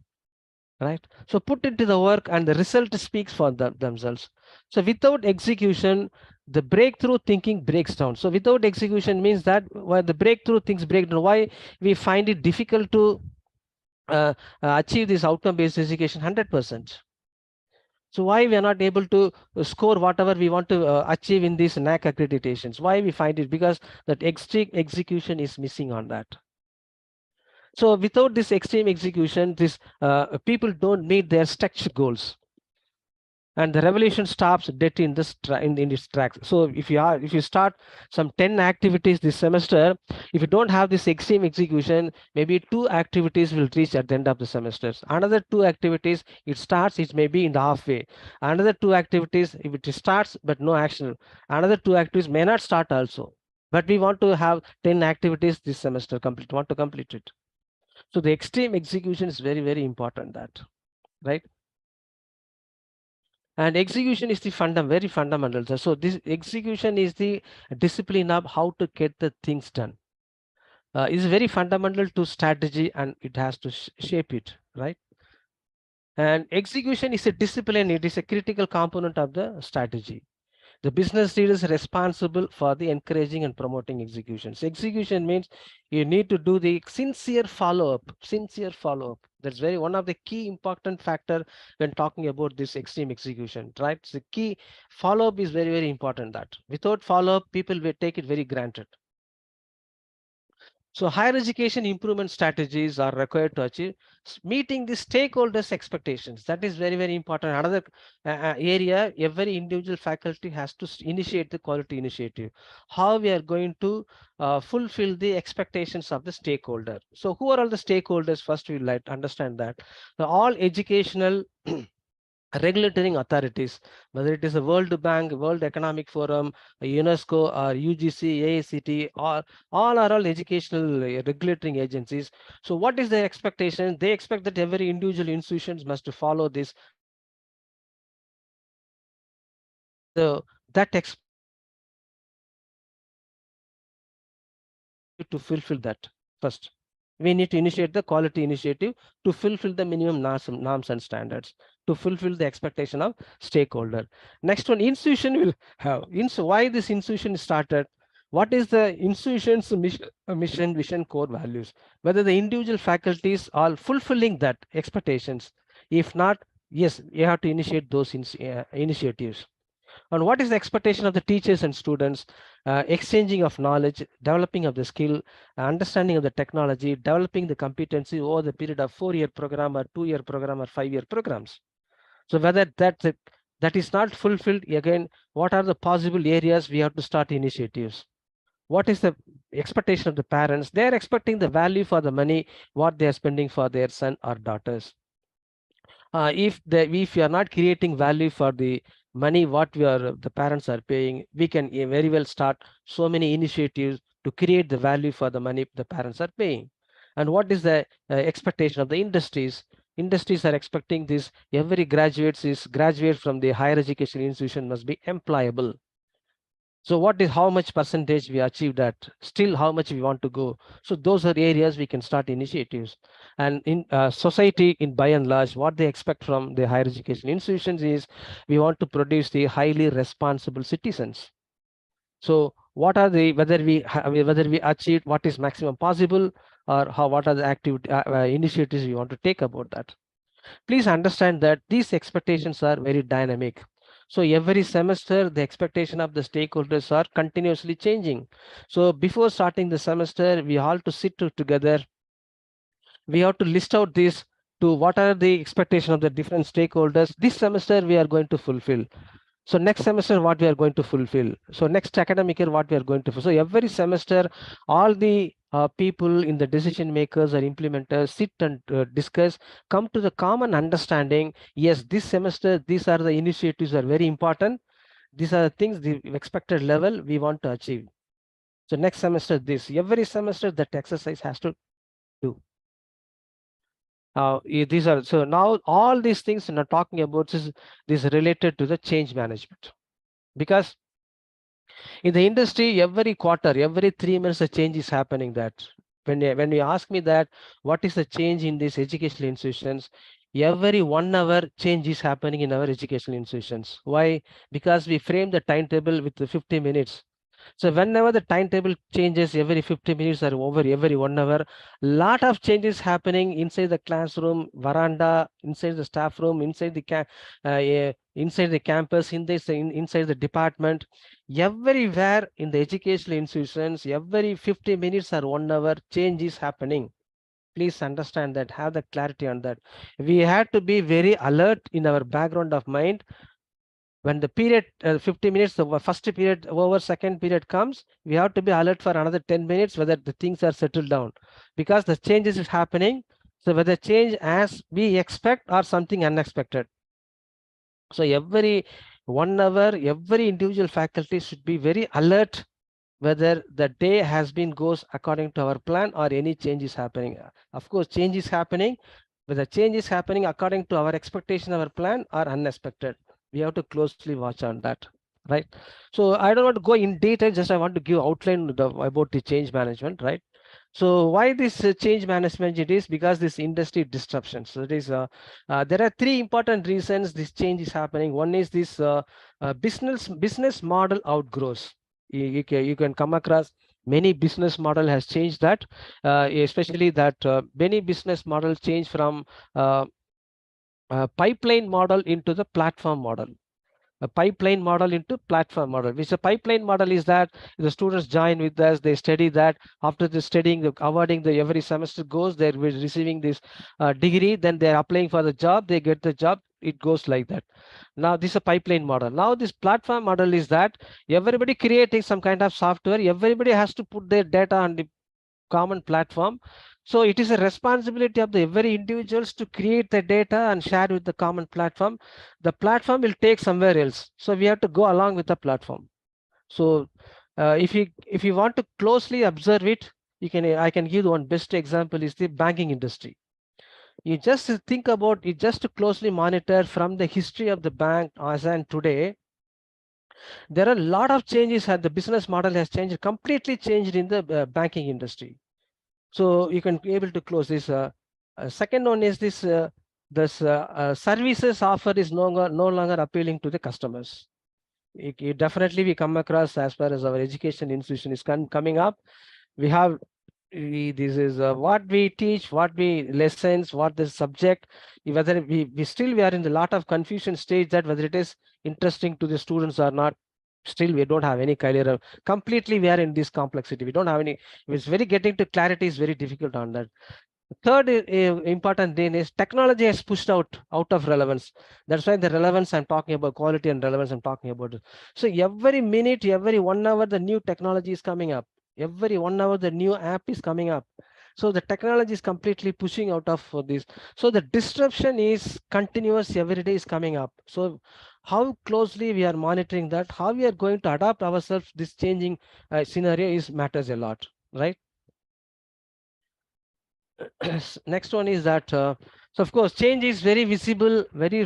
Right. So put into the work and the result speaks for themselves. So without execution, the breakthrough thinking breaks down. So without execution means that why the breakthrough things break down, why we find it difficult to achieve this outcome-based education 100%. So why we are not able to score whatever we want to achieve in these NAAC accreditations? Why we find it? Because that extreme execution is missing on that. So without this extreme execution, this people don't meet their stretch goals. and the revolution stops dead in this in its tracks. So if you start some 10 activities this semester, if you don't have this extreme execution, maybe 2 activities will reach at the end of the semester. Another 2 activities, it starts, it may be in the halfway. Another 2 activities, if it starts but no action, another 2 activities may not start also. But we want to have 10 activities this semester complete, want to complete it. So the extreme execution is very, very important, that, right? And execution is the very fundamental. So this execution is the discipline of how to get the things done. Is very fundamental to strategy, and it has to shape it, right? And execution is a discipline. It is a critical component of the strategy. The business leader is responsible for the encouraging and promoting executions. Execution means you need to do the sincere follow-up. That's one of the key important factor when talking about this extreme execution, right? So the key follow-up is very, very important. That without follow-up, people will take it very granted. So higher education improvement strategies are required to achieve meeting the stakeholders' expectations. That is very, very important. Another area, every individual faculty has to initiate the quality initiative. How we are going to fulfill the expectations of the stakeholder. So who are all the stakeholders? First, we like to understand that all educational regulatory authorities, whether it is a World Bank, World Economic Forum, UNESCO, or UGC, AICT, or all are all educational regulatory agencies. So what is their expectation? They expect that every individual institutions must follow this. That to fulfill that. First, we need to initiate the quality initiative to fulfill the minimum norms and standards, to fulfill the expectation of stakeholder. Next one, institution will have. Why this institution started? What is the institution's mission, vision, core values? Whether the individual faculties are fulfilling that expectations. If not, yes, you have to initiate those initiatives. And what is the expectation of the teachers and students? Exchanging of knowledge, developing of the skill, understanding of the technology, developing the competency over the period of 4-year program or 2-year program or 5-year programs. So whether that is not fulfilled, again, what are the possible areas we have to start initiatives? What is the expectation of the parents? They are expecting the value for the money, what they are spending for their son or daughters. If you are not creating value for the money what the parents are paying, we can very well start so many initiatives to create the value for the money the parents are paying. And what is the expectation of the industries? Industries are expecting this. Every graduate from the higher education institution must be employable. So how much percentage we achieved that? Still, how much we want to go? So those are areas we can start initiatives. And in society, in by and large, what they expect from the higher education institutions is we want to produce the highly responsible citizens. So what are the whether we achieved what is maximum possible, or what are the activity initiatives we want to take about that? Please understand that these expectations are very dynamic. So every semester, the expectation of the stakeholders are continuously changing. So before starting the semester, we all to sit together. We have to list out this to what are the expectation of the different stakeholders. This semester, we are going to fulfill. So next semester, what we are going to fulfill. So next academic year, what we are going to fulfill. So every semester, all the people in the decision makers or implementers sit and discuss, come to the common understanding. Yes, this semester, these are the initiatives are very important. These are the things, the expected level we want to achieve. So next semester, every semester that exercise has to do. These are so now all these things I'm talking about is related to the change management, because in the industry every quarter, every 3 months a change is happening. That when you ask me that what is the change in these educational institutions, every 1 hour change is happening in our educational institutions. Why? Because we frame the timetable with the 50 minutes. So whenever the timetable changes every 50 minutes or over every 1 hour, lot of changes happening inside the classroom, veranda, inside the staff room, inside the campus, inside the department, everywhere in the educational institutions, every 50 minutes or 1 hour change is happening. Please understand that, have the clarity on that. We have to be very alert in our background of mind. When the period 50 minutes, the first period over, second period comes, we have to be alert for another 10 minutes whether the things are settled down, because the changes is happening. So whether change as we expect or something unexpected. So every 1 hour, every individual faculty should be very alert whether the day has been goes according to our plan or any change is happening. Of course, change is happening, whether change is happening according to our expectation, our plan, or unexpected. We have to closely watch on that, right? So I don't want to go in detail, just I want to give outline about the change management, right? So why this change management? It is because this industry disruption. So it is there are 3 important reasons this change is happening. One is this business model outgrows. You can come across many business model has changed that, especially that many business models change from pipeline model into the platform model. A pipeline model into platform model, which a pipeline model is that the students join with us, they study that. After the studying, the awarding, the every semester goes, they're receiving this degree, then they're applying for the job, they get the job, it goes like that. Now this is a pipeline model. Now this platform model is that everybody creating some kind of software, everybody has to put their data on the common platform. So it is a responsibility of the every individuals to create the data and share with the common platform. The platform will take somewhere else. So we have to go along with the platform. So if you want to closely observe it, I can give one best example is the banking industry. You just think about it, just to closely monitor from the history of the bank as and today. There are a lot of changes, and the business model has changed, completely changed in the banking industry. So you can be able to close this. Second one is this services offer is no longer appealing to the customers. It definitely we come across as far as our education institution is coming up. We have this is what we teach, what we lessons, what the subject, whether we are in a lot of confusion stage that whether it is interesting to the students or not. Still we don't have any clear, completely we are in this complexity, we don't have any, it's very getting to clarity is very difficult on that. Third important thing is technology has pushed out of relevance. That's why the relevance I'm talking about, quality and relevance I'm talking about. So every minute, every 1 hour, the new technology is coming up. Every 1 hour, the new app is coming up. So the technology is completely pushing out of this. So the disruption is continuous, every day is coming up. So how closely we are monitoring that, how we are going to adapt ourselves, this changing scenario is matters a lot, right? Next one is that, so of course, change is very visible, very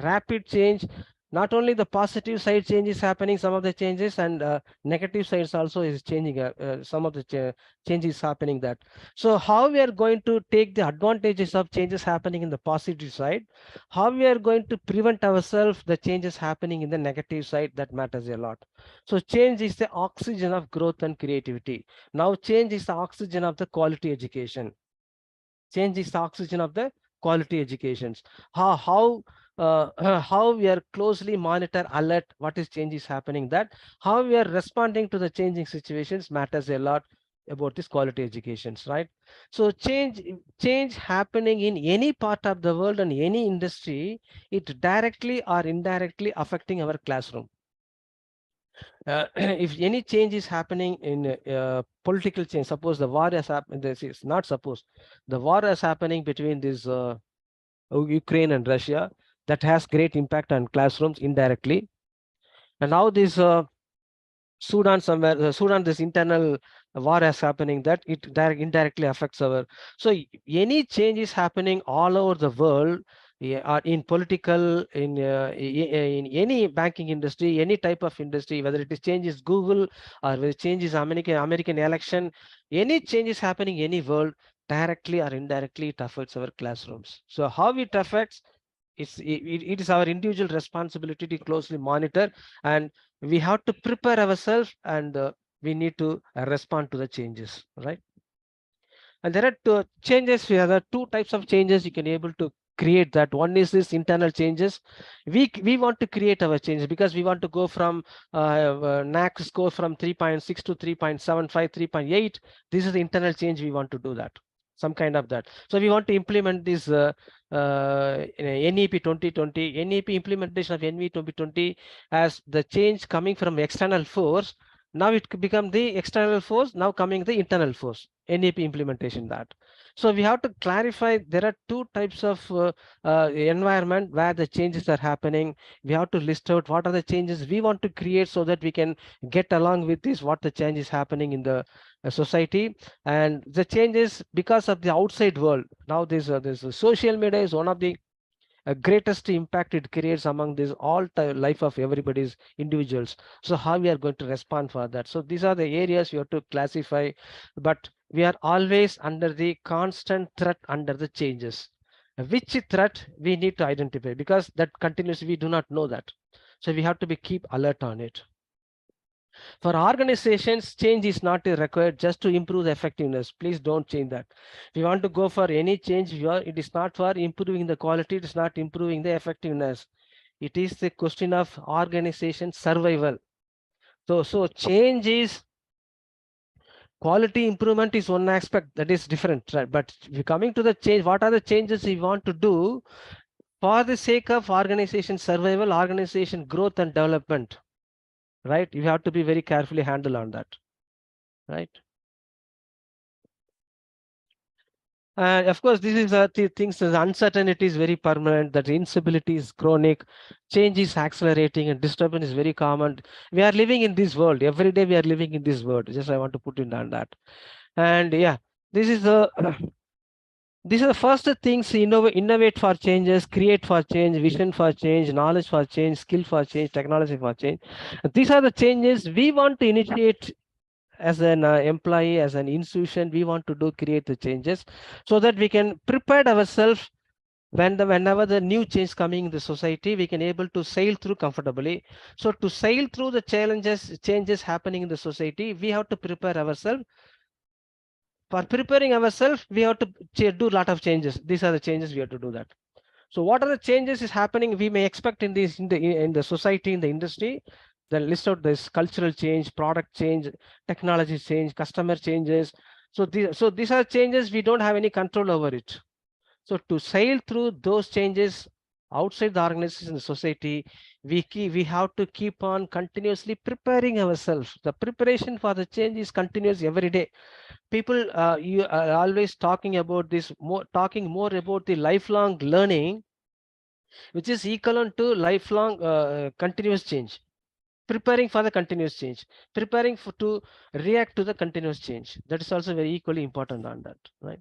rapid change. Not only the positive side change is happening, some of the changes, and negative sides also is changing. Some of the changes happening that. So how we are going to take the advantages of changes happening in the positive side, how we are going to prevent ourselves the changes happening in the negative side, that matters a lot. So change is the oxygen of growth and creativity. Now change is the oxygen of the quality education. Change is the oxygen of the quality educations. How we are closely monitor, alert what is change is happening, that how we are responding to the changing situations matters a lot about this quality educations, right? So change happening in any part of the world and any industry, it directly or indirectly affecting our classroom. If any change is happening in political change, suppose the war has happened, this is not suppose, the war is happening between this Ukraine and Russia, that has great impact on classrooms indirectly. And now this Sudan somewhere, Sudan, this internal war is happening, that it indirectly affects our. So any change is happening all over the world, or in political, in any banking industry, any type of industry, whether it is changes Google or whether it changes American election, any change is happening any world, directly or indirectly it affects our classrooms. So how it affects, it is our individual responsibility to closely monitor, and we have to prepare ourselves, and we need to respond to the changes, right? And there are two changes. We have two types of changes you can able to create. That one is this internal changes. We want to create our changes because we want to go from NAAC score from 3.6 to 3.75, 3.8. This is the internal change we want to do that. some kind of that. So we want to implement this NEP 2020, NEP implementation of NEP 2020 as the change coming from external force. Now it could become the external force, now coming the internal force, NEP implementation that. So we have to clarify there are two types of environment where the changes are happening. We have to list out what are the changes we want to create so that we can get along with this, what the change is happening in the society. And the changes because of the outside world. Now this social media is one of the greatest impact it creates among this all life of everybody's individuals. So how we are going to respond for that? So these are the areas we have to classify, but we are always under the constant threat under the changes. Which threat we need to identify, because that continuously we do not know that. So we have to be keep alert on it. For organizations, change is not required just to improve the effectiveness. Please don't change that. If you want to go for any change, it is not for improving the quality, it is not improving the effectiveness. It is the question of organization survival. So change is quality improvement is one aspect that is different, right? But coming to the change, what are the changes we want to do for the sake of organization survival, organization growth and development? Right? You have to be very carefully handled on that, right? And of course, this is the things, the uncertainty is very permanent, that instability is chronic, change is accelerating, and disturbance is very common. We are living in this world. Every day we are living in this world. Just I want to put in on that. And yeah, this is the these are the first things: innovate for changes, create for change, vision for change, knowledge for change, skill for change, technology for change. These are the changes we want to initiate as an employee, as an institution. We want to create the changes so that we can prepare ourselves whenever the new change coming in the society, we can able to sail through comfortably. So to sail through the changes happening in the society, we have to prepare ourselves. For preparing ourselves, we have to do a lot of changes. These are the changes we have to do that. So what are the changes is happening we may expect in the society, in the industry? Then list out this cultural change, product change, technology change, customer changes. So these are changes we don't have any control over it. So to sail through those changes outside the organization, the society, we have to keep on continuously preparing ourselves. The preparation for the change is continuous every day. People you are always talking about this, talking more about the lifelong learning, which is equivalent to lifelong continuous change. Preparing for the continuous change, preparing to react to the continuous change. That is also very equally important on that, right?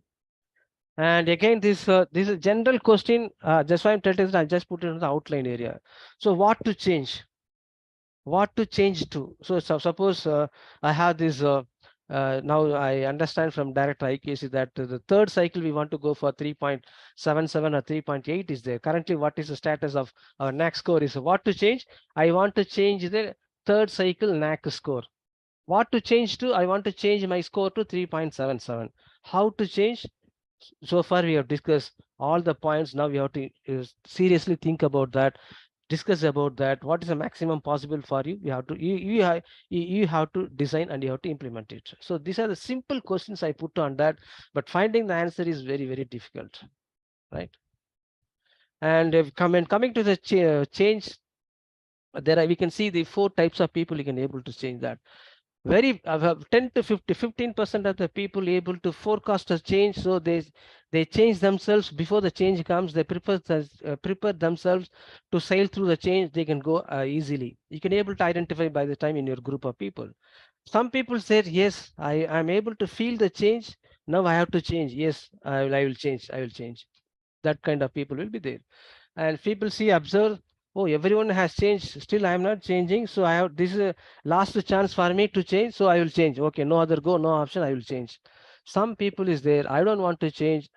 And again, this is a general question. Just why I'm telling you, I just put it in the outline area. So what to change? What to change to? So suppose I have this. Now I understand from Director IQAC that the third cycle we want to go for 3.77 or 3.8 is there. Currently, what is the status of our NAAC score is what to change? I want to change the third cycle NAAC score. What to change to? I want to change my score to 3.77. How to change? So far we have discussed all the points. Now we have to seriously think about that, discuss about that. What is the maximum possible for you? You have to you have to design and you have to implement it. So these are the simple questions I put on that, but finding the answer is very, very difficult, right? And if coming to the change, we can see the 4 types of people you can able to change that. Very 10 to 15% of the people able to forecast a change, so they change themselves before the change comes. They prepare themselves to sail through the change. They can go easily. You can able to identify by the time in your group of people. Some people said, yes, I am able to feel the change. Now I have to change. Yes, I will change. I will change. That kind of people will be there. And people observe, oh, everyone has changed, still I am not changing, so I have, this is a last chance for me to change, so I will change. Okay, no other go, no option, I will change. Some people is there, I don't want to change.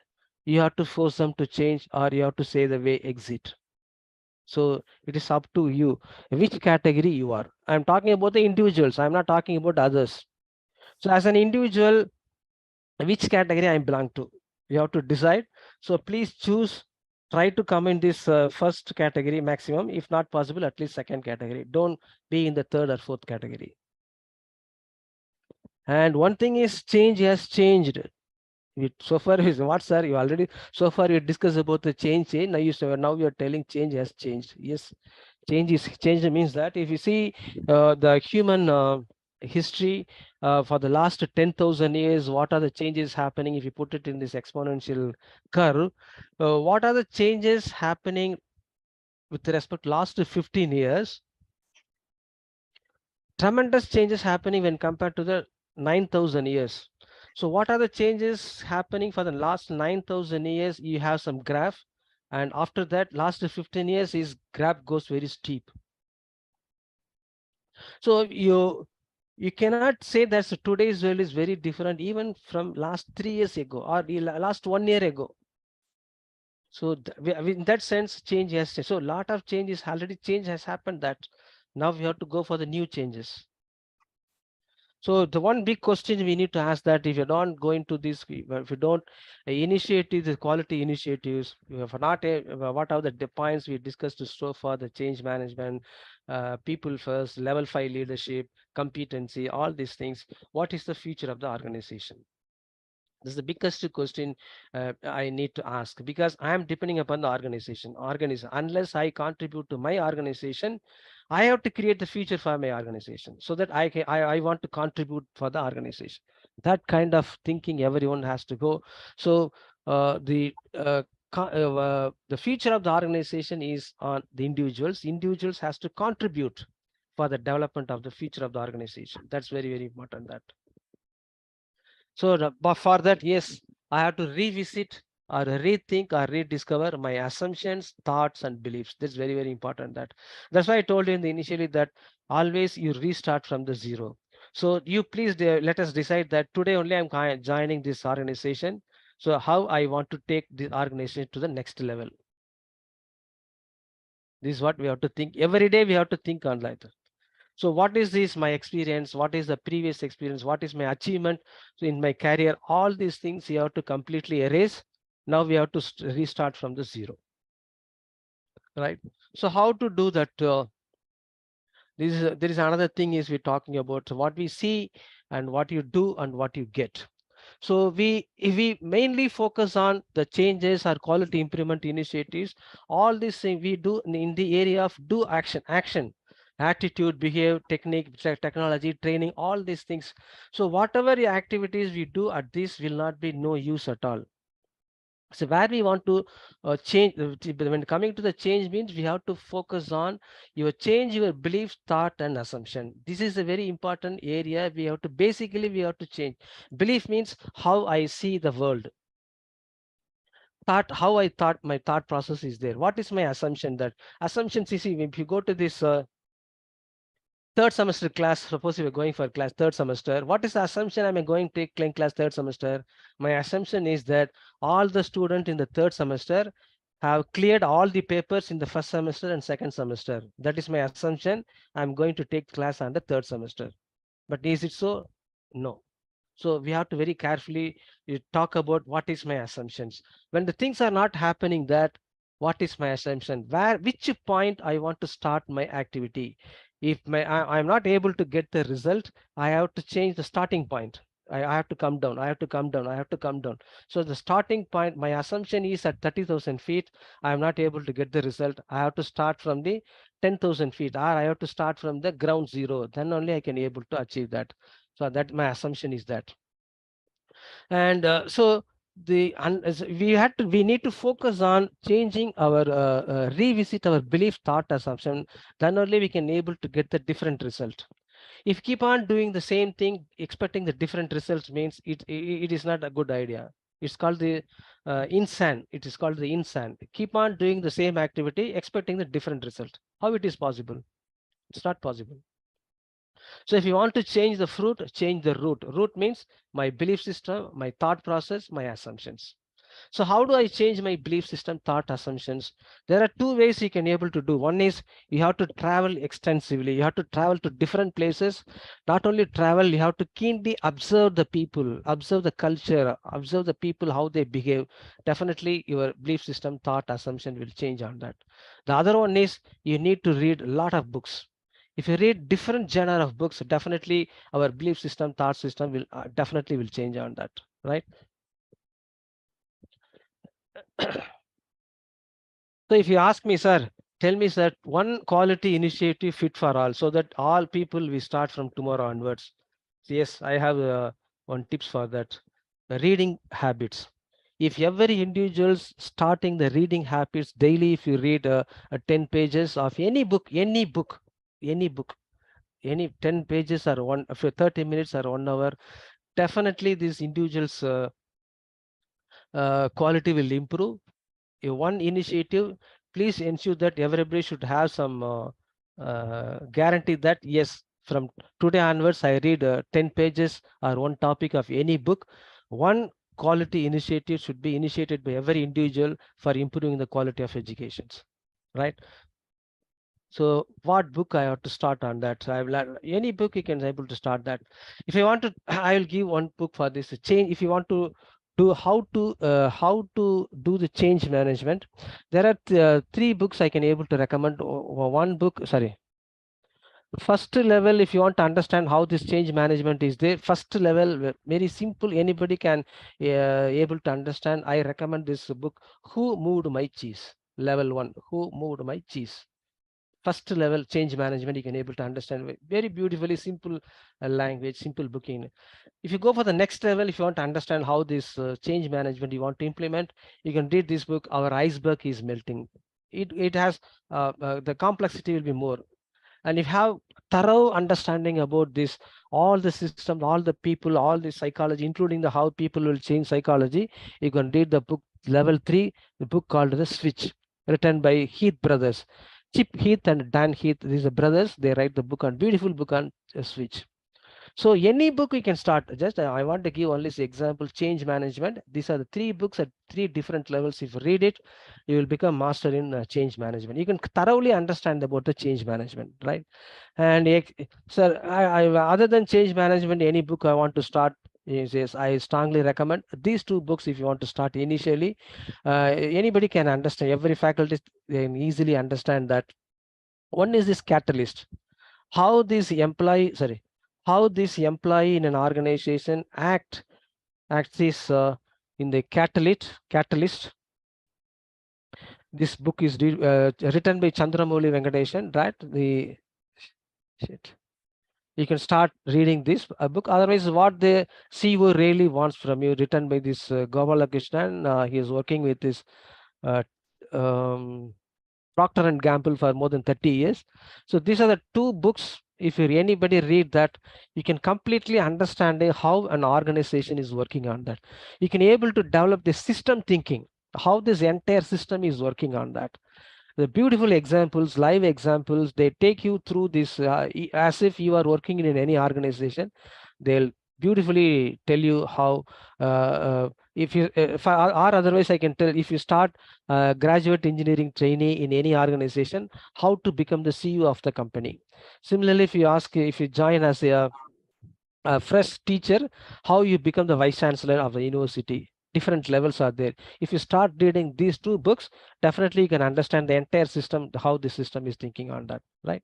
You have to force them to change, or you have to say the way exit. So it is up to you which category you are. I'm talking about the individuals, I'm not talking about others. So as an individual, which category I belong to, you have to decide. So please choose. Try to come in this first category maximum, if not possible, at least second category. Don't be in the third or fourth category. And one thing is, change has changed. So far is what, sir? You already so far you discussed about the change. Now you're telling change has changed. Yes, change is changed means that if you see the human history for the last 10,000 years, what are the changes happening? If you put it in this exponential curve, what are the changes happening with respect to last 15 years? Tremendous changes happening when compared to the 9,000 years. So what are the changes happening for the last 9,000 years? You have some graph, and after that last 15 years is graph goes very steep. So you cannot say that today's world is very different even from last 3 years ago or last 1 year ago. So in that sense, change has changed. So a lot of changes already change has happened, that now we have to go for the new changes. So the one big question we need to ask, that if you don't go into this, if you don't initiate the quality initiatives, if not what are the points we discussed so far, the change management, people first, level 5 leadership, competency, all these things, what is the future of the organization? This is the biggest question I need to ask, because I am depending upon the organization. Unless I contribute to my organization, I have to create the future for my organization, so that I want to contribute for the organization. That kind of thinking everyone has to go. So the future of the organization is on the individuals. Individuals has to contribute for the development of the future of the organization. That's very, very important. That. So but for that, yes, I have to revisit or rethink or rediscover my assumptions, thoughts, and beliefs. That's very, very important. That's why I told you in the initially that always you restart from the zero. So you please let us decide that today only I'm joining this organization. So how I want to take the organization to the next level. This is what we have to think. Every day we have to think on that. So what is this my experience? What is the previous experience? What is my achievement? So in my career, all these things you have to completely erase. Now we have to restart from the zero. Right. So how to do that? There is another thing is we're talking about what we see and what you do and what you get. So if we mainly focus on the changes or quality improvement initiatives, all these things we do in the area of do action, attitude, behavior, technique, technology, training, all these things. So whatever activities we do at this will not be no use at all. So where we want to change, when coming to the change means we have to focus on your change, your belief, thought, and assumption. This is a very important area. We have to change. Belief means how I see the world. Thought, how I thought, my thought process is there. What is my assumption? That assumptions, you see, if you go to this third semester class, suppose we're going for class third semester, what is the assumption I'm going to take class third semester? My assumption is that all the students in the third semester have cleared all the papers in the first semester and second semester. That is my assumption. I'm going to take class on the third semester. But is it so? No. So we have to very carefully talk about what is my assumptions. When the things are not happening, that what is my assumption? Which point I want to start my activity? If I'm not able to get the result, I have to change the starting point. I have to come down. I have to come down. I have to come down. So the starting point, my assumption is at 30,000 feet. I am not able to get the result. I have to start from the 10,000 feet, or I have to start from the ground zero. Then only I can able to achieve that. So that my assumption is that. And so we need to focus on changing our revisit our belief, thought, assumption. Then only we can able to get the different result. If keep on doing the same thing expecting the different results, means it is not a good idea. It's called the insane. It is called the insane. Keep on doing the same activity expecting the different result. How it is possible? It's not possible. So if you want to change the fruit, change the root. Root means my belief system, my thought process, my assumptions. So how do I change my belief system, thought, assumptions? There are two ways you can able to do. One is you have to travel extensively. You have to travel to different places. Not only travel, you have to keenly observe the people, observe the culture, observe the people, how they behave. Definitely your belief system, thought, assumption will change on that. The other one is you need to read a lot of books. If you read different genre of books, definitely our belief system, thought system will definitely will change on that, right? So if you ask me, sir, tell me, sir, one quality initiative fit for all, so that all people we start from tomorrow onwards. So yes, I have one tips for that. The reading habits. If every individuals starting the reading habits daily, if you read 10 pages of any book, any 10 pages or one, for 30 minutes or 1 hour, definitely these individuals quality will improve. One initiative, please ensure that everybody should have some guarantee that yes, from today onwards I read 10 pages or one topic of any book. One quality initiative should be initiated by every individual for improving the quality of educations, right? So what book I have to start on that? So I've learned any book you can able to start that. If you want to, I will give one book for this change. If you want to do how to do the change management, there are 3 books I can able to recommend. One book, sorry. First level, if you want to understand how this change management is there, first level, very simple, anybody can able to understand. I recommend this book, Who Moved My Cheese? Level 1, Who Moved My Cheese? First level change management, you can able to understand very beautifully, simple language, simple booking. If you go for the next level, if you want to understand how this change management you want to implement, you can read this book, Our Iceberg is Melting. It has the complexity will be more, and if you have thorough understanding about this, all the systems, all the people, all the psychology, including the how people will change psychology, you can read the book level 3, the book called The Switch, written by Heath brothers. Chip Heath and Dan Heath, these are brothers. They write the book on beautiful book on Switch. So any book you can start. Just I want to give only this example, change management. These are the 3 books at 3 different levels. If you read it, you will become master in change management. You can thoroughly understand about the change management, right? And sir, other than change management, any book I want to start, yes, I strongly recommend these 2 books. If you want to start initially, anybody can understand. Every faculty can easily understand that. One is this catalyst. How this employee in an organization acts is in the catalyst. This book is written by Chandramouli Venkatesan, right? You can start reading this book. Otherwise, what the CEO really wants from you, written by this Gopalakrishnan. He is working with this Procter and Gamble for more than 30 years. So these are the 2 books. If anybody read that, you can completely understand how an organization is working on that. You can able to develop the system thinking, how this entire system is working on that. The beautiful examples, live examples, they take you through this as if you are working in any organization. They'll beautifully tell you how if you or otherwise I can tell, if you start graduate engineering trainee in any organization, how to become the CEO of the company. Similarly, if you join as a fresh teacher, how you become the vice chancellor of the university. Different levels are there. If you start reading these 2 books, definitely you can understand the entire system, how the system is thinking on that, right?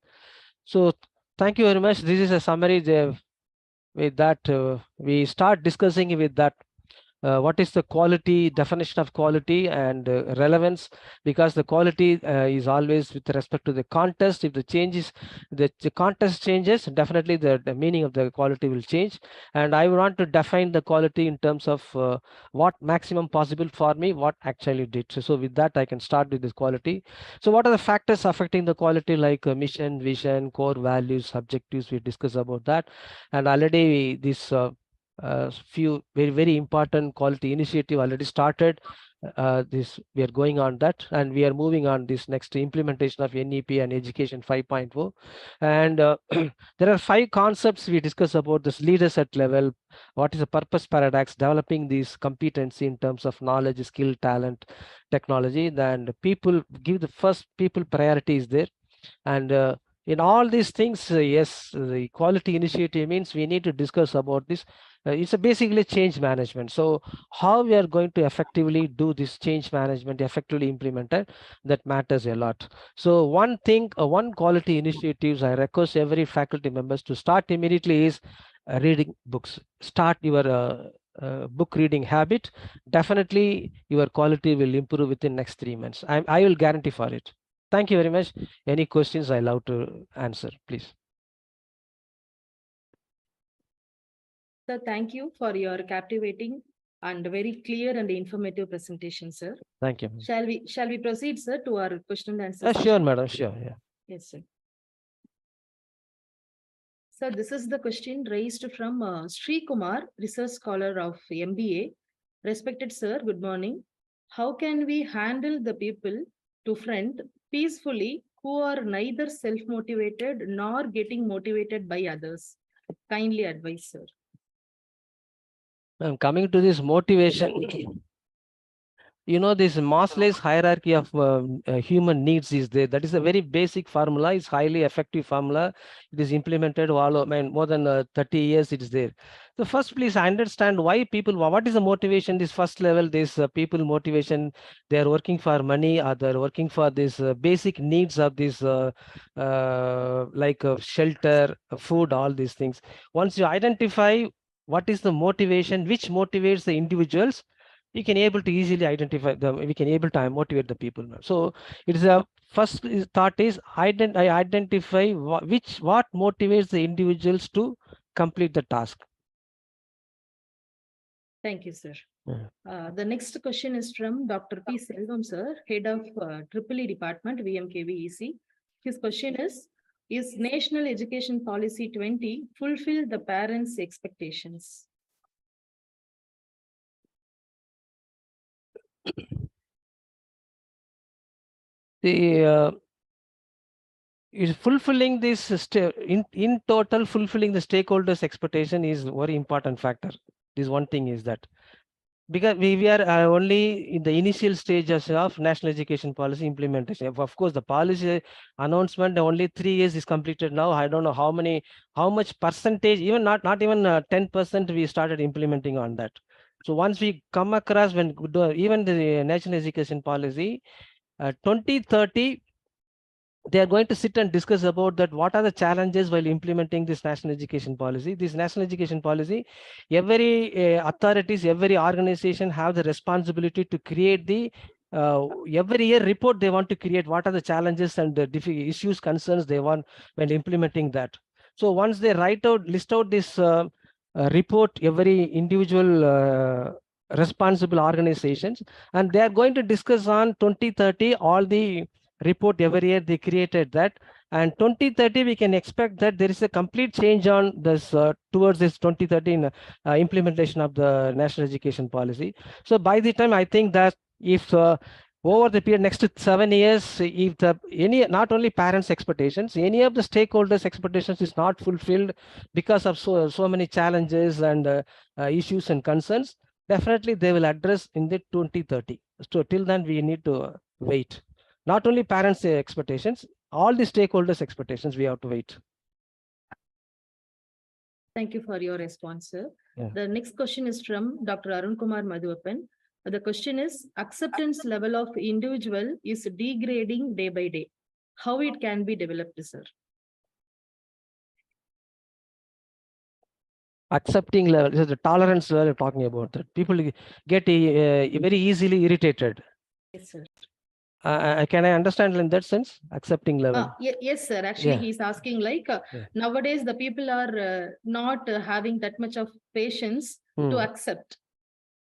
So thank you very much. This is a summary. With that, we start discussing with that. What is the quality, definition of quality and relevance, because the quality is always with respect to the context. If the context changes, definitely the meaning of the quality will change. And I want to define the quality in terms of what maximum possible for me, what actually did. So with that, I can start with this quality. So what are the factors affecting the quality, like mission, vision, core values, objectives? We discuss about that. And already this few very important quality initiative already started. This we are going on that, and we are moving on this next implementation of NEP and Education 5.0. And there are 5 concepts we discuss about this leaders at level. What is the purpose paradox? Developing these competency in terms of knowledge, skill, talent, technology. Then people give the first people priority is there. And in all these things, yes, the quality initiative means we need to discuss about this. It's basically change management. So how we are going to effectively do this change management, effectively implemented, that matters a lot. So one thing, one quality initiatives I request every faculty members to start immediately is reading books. Start your book reading habit, definitely your quality will improve within next 3 months. I will guarantee for it. Thank you very much. Any questions I love to answer, please. Sir, thank you for your captivating and very clear and informative presentation, sir. Thank you. Shall we proceed, sir, to our question and answer Sure, session? madam. Sure. Yeah. Yes, sir. Sir, this is the question raised from Sri Kumar, research scholar of MBA. Respected sir, good morning. How can we handle the people to friend peacefully who are neither self-motivated nor getting motivated by others? Kindly advise, sir. Coming to this motivation, you know, this Maslow's hierarchy of human needs is there. That is a very basic formula. It's highly effective formula. It is implemented more than 30 years. It is there. So first, please understand why people. What is the motivation? This first level, this people motivation. They are working for money, or they are working for this basic needs of this, like shelter, food, all these things. Once you identify what is the motivation, which motivates the individuals, you can able to easily identify them. We can able to motivate the people. So it is a first thought is I identify what motivates the individuals to complete the task. Thank you, sir. Yeah. The next question is from Dr. P. Selvam, sir, head of EEE department, VMKVEC. His question is National Education Policy 20 fulfill the parents' expectations? The is fulfilling this in total fulfilling the stakeholders' expectation is very important factor. This one thing is that because we are only in the initial stages of national education policy implementation. Of course, the policy announcement only 3 years is completed now. I don't know how much percentage, even not even 10% we started implementing on that. So once we come across when even the national education policy 2030, they are going to sit and discuss about that what are the challenges while implementing this national education policy. This national education policy, every authorities, every organization have the responsibility to create the every year report. They want to create what are the challenges and the issues, concerns they want when implementing that. So once they list out this report, every individual responsible organizations, and they are going to discuss on 2030 all the report every year they created that, and 2030 we can expect that there is a complete change on this towards this 2013 implementation of the national education policy. So by the time I think that if over the period next 7 years, if not only parents' expectations, any of the stakeholders' expectations is not fulfilled because of so many challenges and issues and concerns, definitely they will address in the 2030. So till then we need to wait. Not only parents' expectations, all the stakeholders' expectations, we have to wait. Thank you for your response, sir. Yeah. The next question is from Dr. Arun Kumar Madhuappan. The question is, acceptance level of individual is degrading day by day. How it can be developed, sir? Accepting level, this is the tolerance level you're talking about. That people get very easily irritated. Yes, sir. Can I understand in that sense? Accepting level. Yes, sir. Actually, Yeah. he's asking like nowadays the people are not having that much of patience to accept.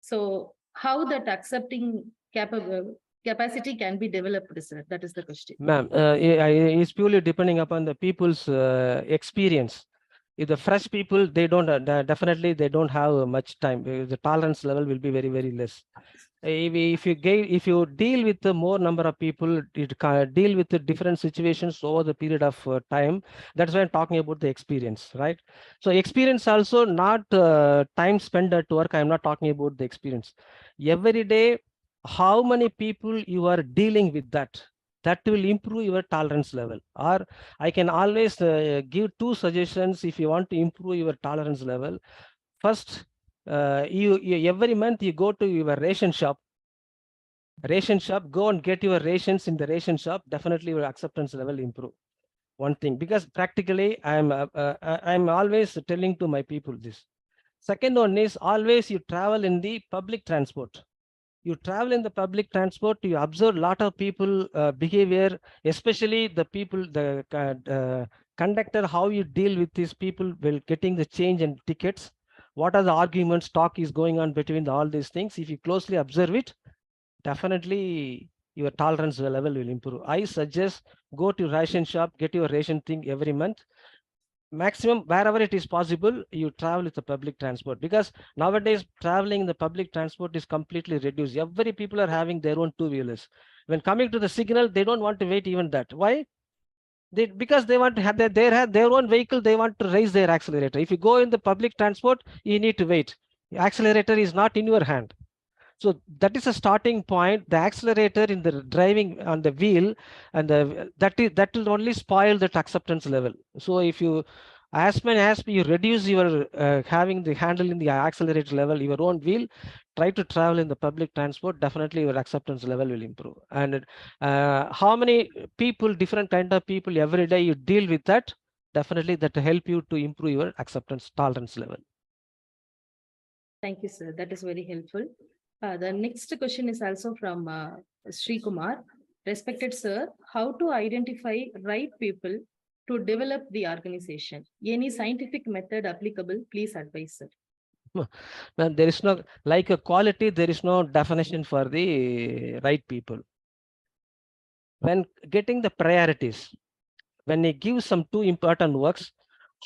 So how that accepting capacity can be developed, sir? That is the question. Ma'am, it's purely depending upon the people's experience. If the fresh people, they don't definitely they don't have much time. The tolerance level will be very, very less. If you deal with the more number of people, deal with the different situations over the period of time. That's why I'm talking about the experience, right? So experience also not time spent at work. I'm not talking about the experience. Every day, how many people you are dealing with that will improve your tolerance level. Or I can always give 2 suggestions if you want to improve your tolerance level. First, you every month you go to your ration shop, go and get your rations in the ration shop. Definitely your acceptance level improve. One thing, because practically I'm always telling to my people this. Second one is always you travel in the public transport. You travel in the public transport, you observe a lot of people behavior, especially the people, the conductor, how you deal with these people while getting the change and tickets. What are the arguments, talk is going on between all these things. If you closely observe it, definitely your tolerance level will improve. I suggest go to ration shop, get your ration thing every month. Maximum wherever it is possible, you travel with the public transport, because nowadays traveling in the public transport is completely reduced. Every people are having their own two-wheelers. When coming to the signal, they don't want to wait even that. Why? Because they want to have their own vehicle, they want to raise their accelerator. If you go in the public transport, you need to wait. The accelerator is not in your hand. So that is a starting point. The accelerator in the driving on the wheel, and that will only spoil that acceptance level. So if you, as many as you reduce your having the handle in the accelerator level, your own wheel, try to travel in the public transport. Definitely your acceptance level will improve. And how many people, different kind of people every day you deal with that, definitely that will help you to improve your acceptance tolerance level. Thank you, sir. That is very helpful. The next question is also from Sri Kumar. Respected sir, how to identify right people to develop the organization? Any scientific method applicable? Please advise, sir. Well, there is no, like a quality, there is no definition for the right people. When getting the priorities, when they give some two important works,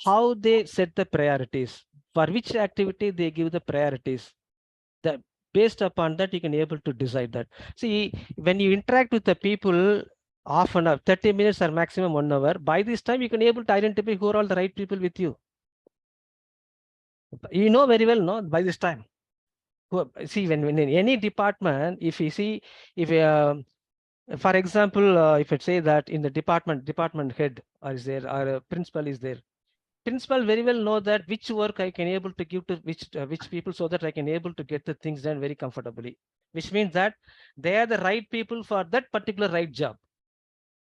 how they set the priorities, for which activity they give the priorities, that based upon that you can able to decide that. See, when you interact with the people half an hour, 30 minutes or maximum 1 hour, by this time you can able to identify who are all the right people with you. You know very well, no, by this time. See, when in any department, if you see, if for example, if I say that in the department head is there, or a principal is there, principal very well know that which work I can able to give to which people, so that I can able to get the things done very comfortably, which means that they are the right people for that particular right job.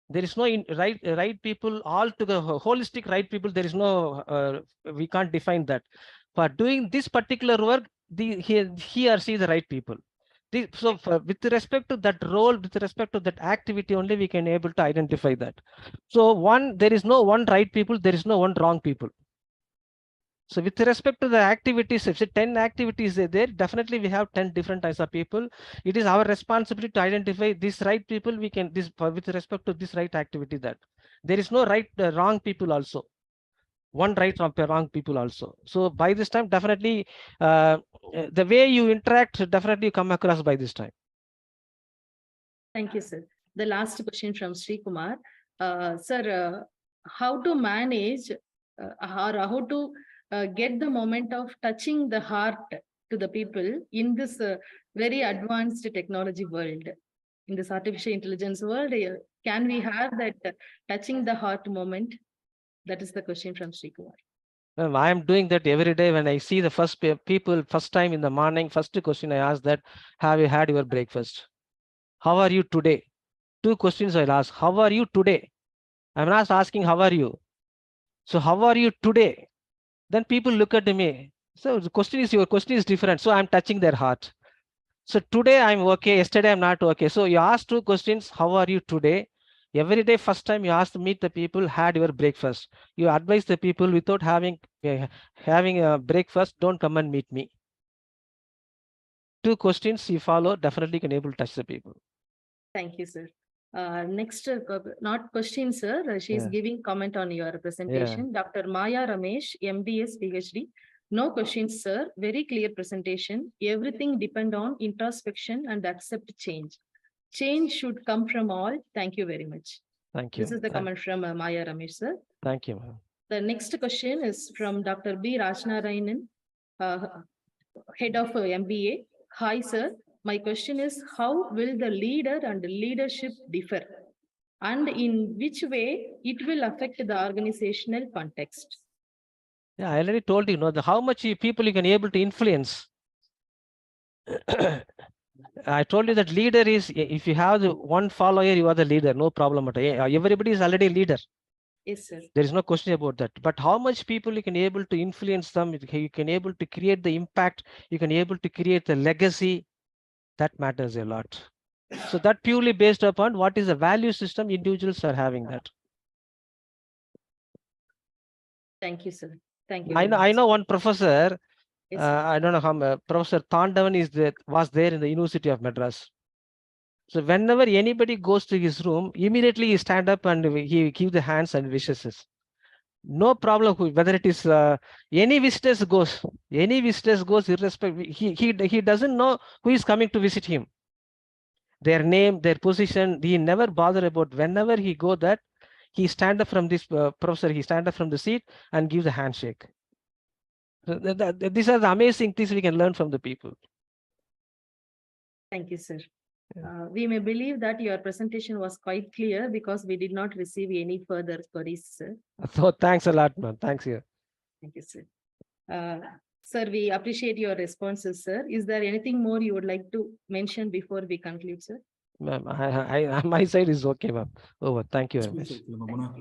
There is no right people all to the holistic right people. There is no we can't define that. For doing this particular work, he or she is the right people. So with respect to that role, with respect to that activity only, we can able to identify that. So there is no one right people, there is no one wrong people. So with respect to the activities, if 10 activities are there, definitely we have 10 different types of people. It is our responsibility to identify these right people. We can with respect to this right activity, that there is no wrong people also. One right or wrong people also. So by this time, definitely the way you interact, definitely come across by this time. Thank you, sir. The last question from Sri Kumar. Sir, how to manage or how to get the moment of touching the heart to the people in this very advanced technology world, in this artificial intelligence world? Can we have that touching the heart moment? That is the question from Sri Kumar. I am doing that every day. When I see the first people, first time in the morning, first question I ask that, have you had your breakfast? How are you today? Two questions I'll ask. How are you today? I'm not asking how are you. So how are you today? Then people look at me. So the question is, your question is different. So I'm touching their heart. So today I'm okay. Yesterday I'm not okay. So you ask two questions. How are you today? Every day, first time you ask to meet the people, had your breakfast. You advise the people without having a breakfast, don't come and meet me. Two questions you follow, definitely can able to touch the people. Thank you, sir. Next, not question, sir. She is Yeah. giving comment on your presentation. Dr. Maya Ramesh, MDS, PhD. No questions, sir. Very clear presentation. Everything depend on introspection and accept change. Change should come from all. Thank you very much. Thank you. This is the comment from Maya Ramesh, sir. Thank you, ma'am. The next question is from Dr. B. Rajnarayanan, head of MBA. Hi, sir. My question is, how will the leader and leadership differ? And in which way it will affect the organizational context? Yeah, I already told you, how much people you can able to influence. I told you that leader is, if you have the one follower, you are the leader, no problem at all. Everybody is already a leader. Yes, sir. There is no question about that. But how much people you can able to influence them, you can able to create the impact, you can able to create the legacy, that matters a lot. So that purely based upon what is the value system individuals are having that. Thank you, sir. Thank you. I very know, I much. know one professor, Yes, sir. I don't know how, Professor Tandavan was there in the University of Madras. So whenever anybody goes to his room, immediately he stand up and he give the hands and wishes us. No problem whether it is any visitors goes irrespective. He doesn't know who is coming to visit him. Their name, their position, he never bother about. Whenever he go that, he stand up from this professor, he stand up from the seat and give the handshake. So these are the amazing things we can learn from the people. Thank you, sir. Yeah. We may believe that your presentation was quite clear because we did not receive any further queries, sir. So thanks a lot, man. Thanks you. Thank you, sir. Sir, we appreciate your responses, sir. Is there anything more you would like to mention before we conclude, sir? Ma'am, my side is okay, ma'am. Over. Thank you very much.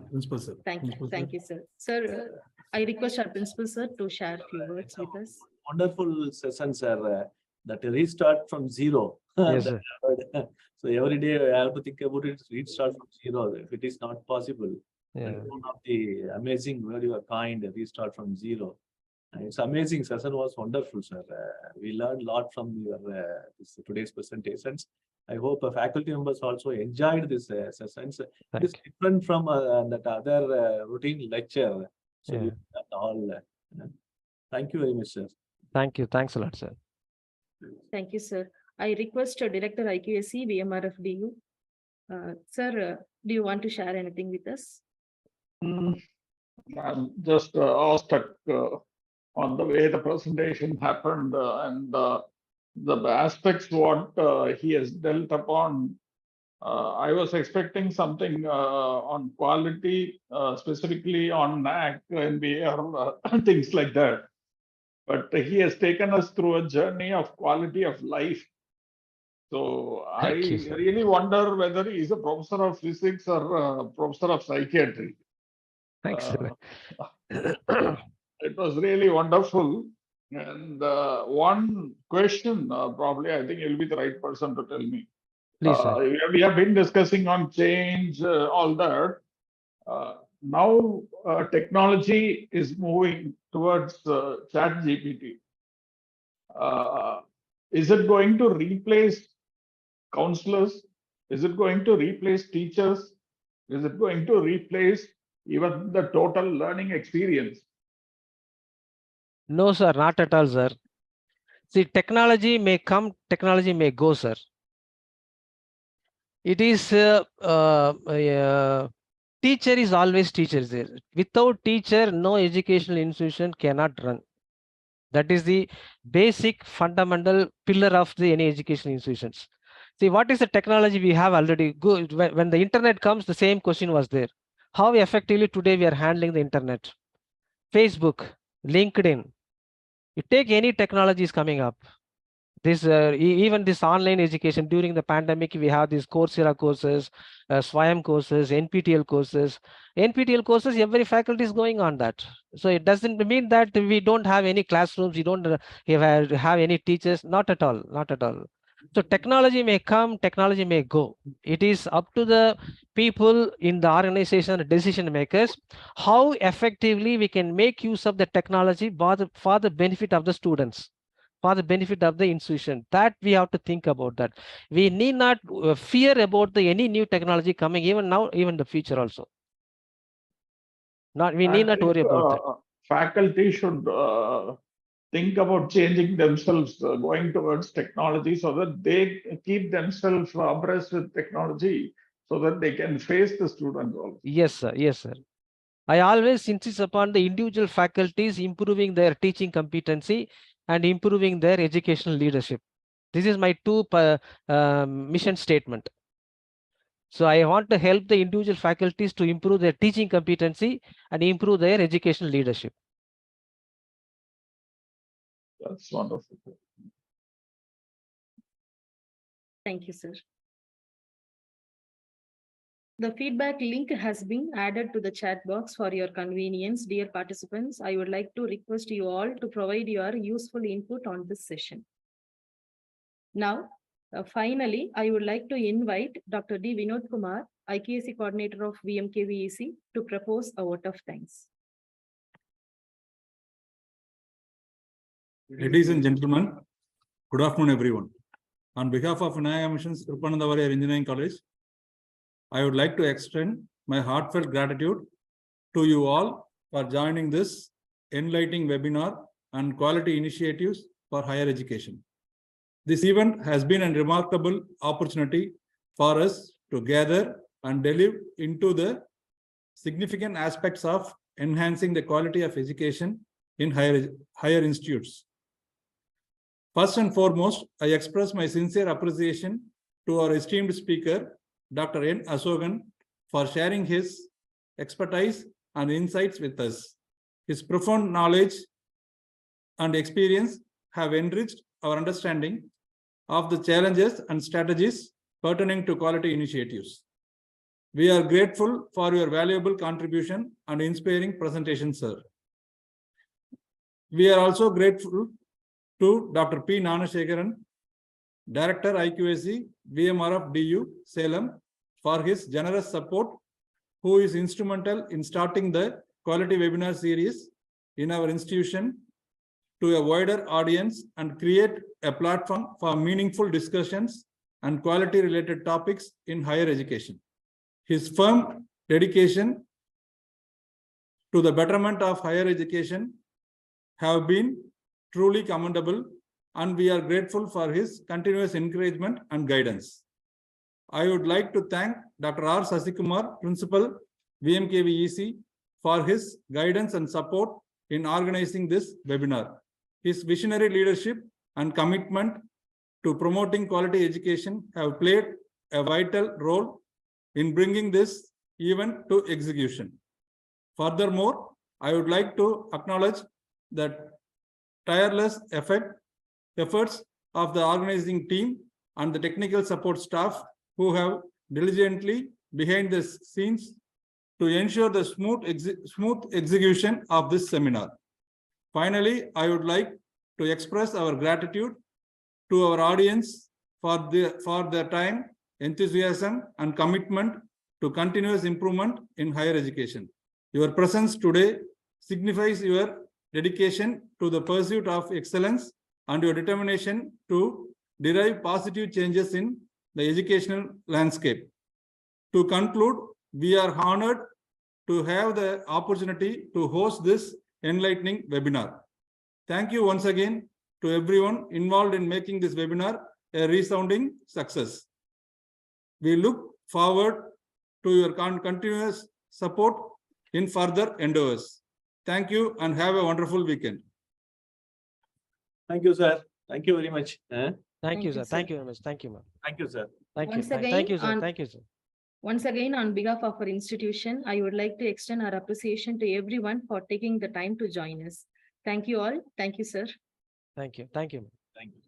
Principal, sir. Thank you, sir. Sir, I request our principal, sir, to share a few words with us. Wonderful session, sir. That restart from zero. Yes, That sir. I heard. So every day I have to think about it, restart from zero. If it is not possible, Yeah. that's one of the amazing, very kind, restart from zero. And it's amazing. Session was wonderful, sir. We learned a lot from your today's presentations. I hope faculty members also enjoyed this sessions. It Thank is different from that other routine lecture. So Yeah. we learned all. Thank you very much, sir. Thank you. Thanks a lot, sir. Thank you, sir. I request Director IQAC, VMRFDU. Sir, do you want to share anything with us? I'm just awestruck on the way the presentation happened and the aspects what he has dealt upon. I was expecting something on quality, specifically on NAC and things like that. But he has taken us through a journey of quality of life. So I Thank you, sir. really wonder whether he's a professor of physics or a professor of psychiatry. Thanks, sir. It was really wonderful. And one question, probably I think you'll be the right person to tell me. Please, sir. We have been discussing on change, all that. Now technology is moving towards Chat GPT. Is it going to replace counselors? Is it going to replace teachers? Is it going to replace even the total learning experience? No, sir, not at all, sir. See, technology may come, technology may go, sir. It is teacher is always teacher there. Without teacher, no educational institution cannot run. That is the basic fundamental pillar of the any educational institutions. See, what is the technology we have already? Good. When the internet comes, the same question was there. How effectively today we are handling the internet? Facebook, LinkedIn. You take any technology is coming up. This even this online education during the pandemic, we have these Coursera courses, SWAYAM courses, NPTEL courses. NPTEL courses, every faculty is going on that. So it doesn't mean that we don't have any classrooms, we don't have any teachers. Not at all, not at all. So technology may come, technology may go. It is up to the people in the organization, decision makers, how effectively we can make use of the technology for the benefit of the students, for the benefit of the institution. That we have to think about that. We need not fear about any new technology coming, even now, even the future also. We need not worry about that. Faculty should think about changing themselves, going towards technology so that they keep themselves abreast with technology so that they can face the students also. Yes, sir. Yes, sir. I always insist upon the individual faculties improving their teaching competency and improving their educational leadership. This is my mission statement. So I want to help the individual faculties to improve their teaching competency and improve their educational leadership. That's wonderful. Thank you, sir. The feedback link has been added to the chat box for your convenience. Dear participants, I would like to request you all to provide your useful input on this session. Now, finally, I would like to invite Dr. D. Vinod Kumar, IKSC Coordinator of VMKVEC, to propose a vote of thanks. Ladies and gentlemen, good afternoon, everyone. On behalf of Vinaya Missions Kripananda Variyar Engineering College, I would like to extend my heartfelt gratitude to you all for joining this enlightening webinar on quality initiatives for higher education. This event has been a remarkable opportunity for us to gather and delve into the significant aspects of enhancing the quality of education in higher institutes. First and foremost, I express my sincere appreciation to our esteemed speaker, Dr. N. Asokan, for sharing his expertise and insights with us. His profound knowledge and experience have enriched our understanding of the challenges and strategies pertaining to quality initiatives. We are grateful for your valuable contribution and inspiring presentation, sir. We are also grateful to Dr. P. Nanashekaran, Director IQAC, VMRF DU, Salem, for his generous support, who is instrumental in starting the quality webinar series in our institution to a wider audience and create a platform for meaningful discussions and quality related topics in higher education. His firm dedication to the betterment of higher education have been truly commendable, and we are grateful for his continuous encouragement and guidance. I would like to thank Dr. R. Sasikumar, Principal, VMKVEC, for his guidance and support in organizing this webinar. His visionary leadership and commitment to promoting quality education have played a vital role in bringing this event to execution. Furthermore, I would like to acknowledge that tireless efforts of the organizing team and the technical support staff who have diligently behind the scenes to ensure the smooth execution of this seminar. Finally, I would like to express our gratitude to our audience for their time, enthusiasm, and commitment to continuous improvement in higher education. Your presence today signifies your dedication to the pursuit of excellence and your determination to derive positive changes in the educational landscape. To conclude, we are honored to have the opportunity to host this enlightening webinar. Thank you once again to everyone involved in making this webinar a resounding success. We look forward to your continuous support in further endeavors. Thank you and have a wonderful weekend. Thank you, sir. Thank you very much. Thank you, sir. sir. Thank you very much. Thank you, ma'am. Thank you, sir. Thank you. Once Thank again, you, sir. on- Thank you, sir. Once again, on behalf of our institution, I would like to extend our appreciation to everyone for taking the time to join us. Thank you all. Thank you, sir. Thank you. Thank you, ma'am. Thank you.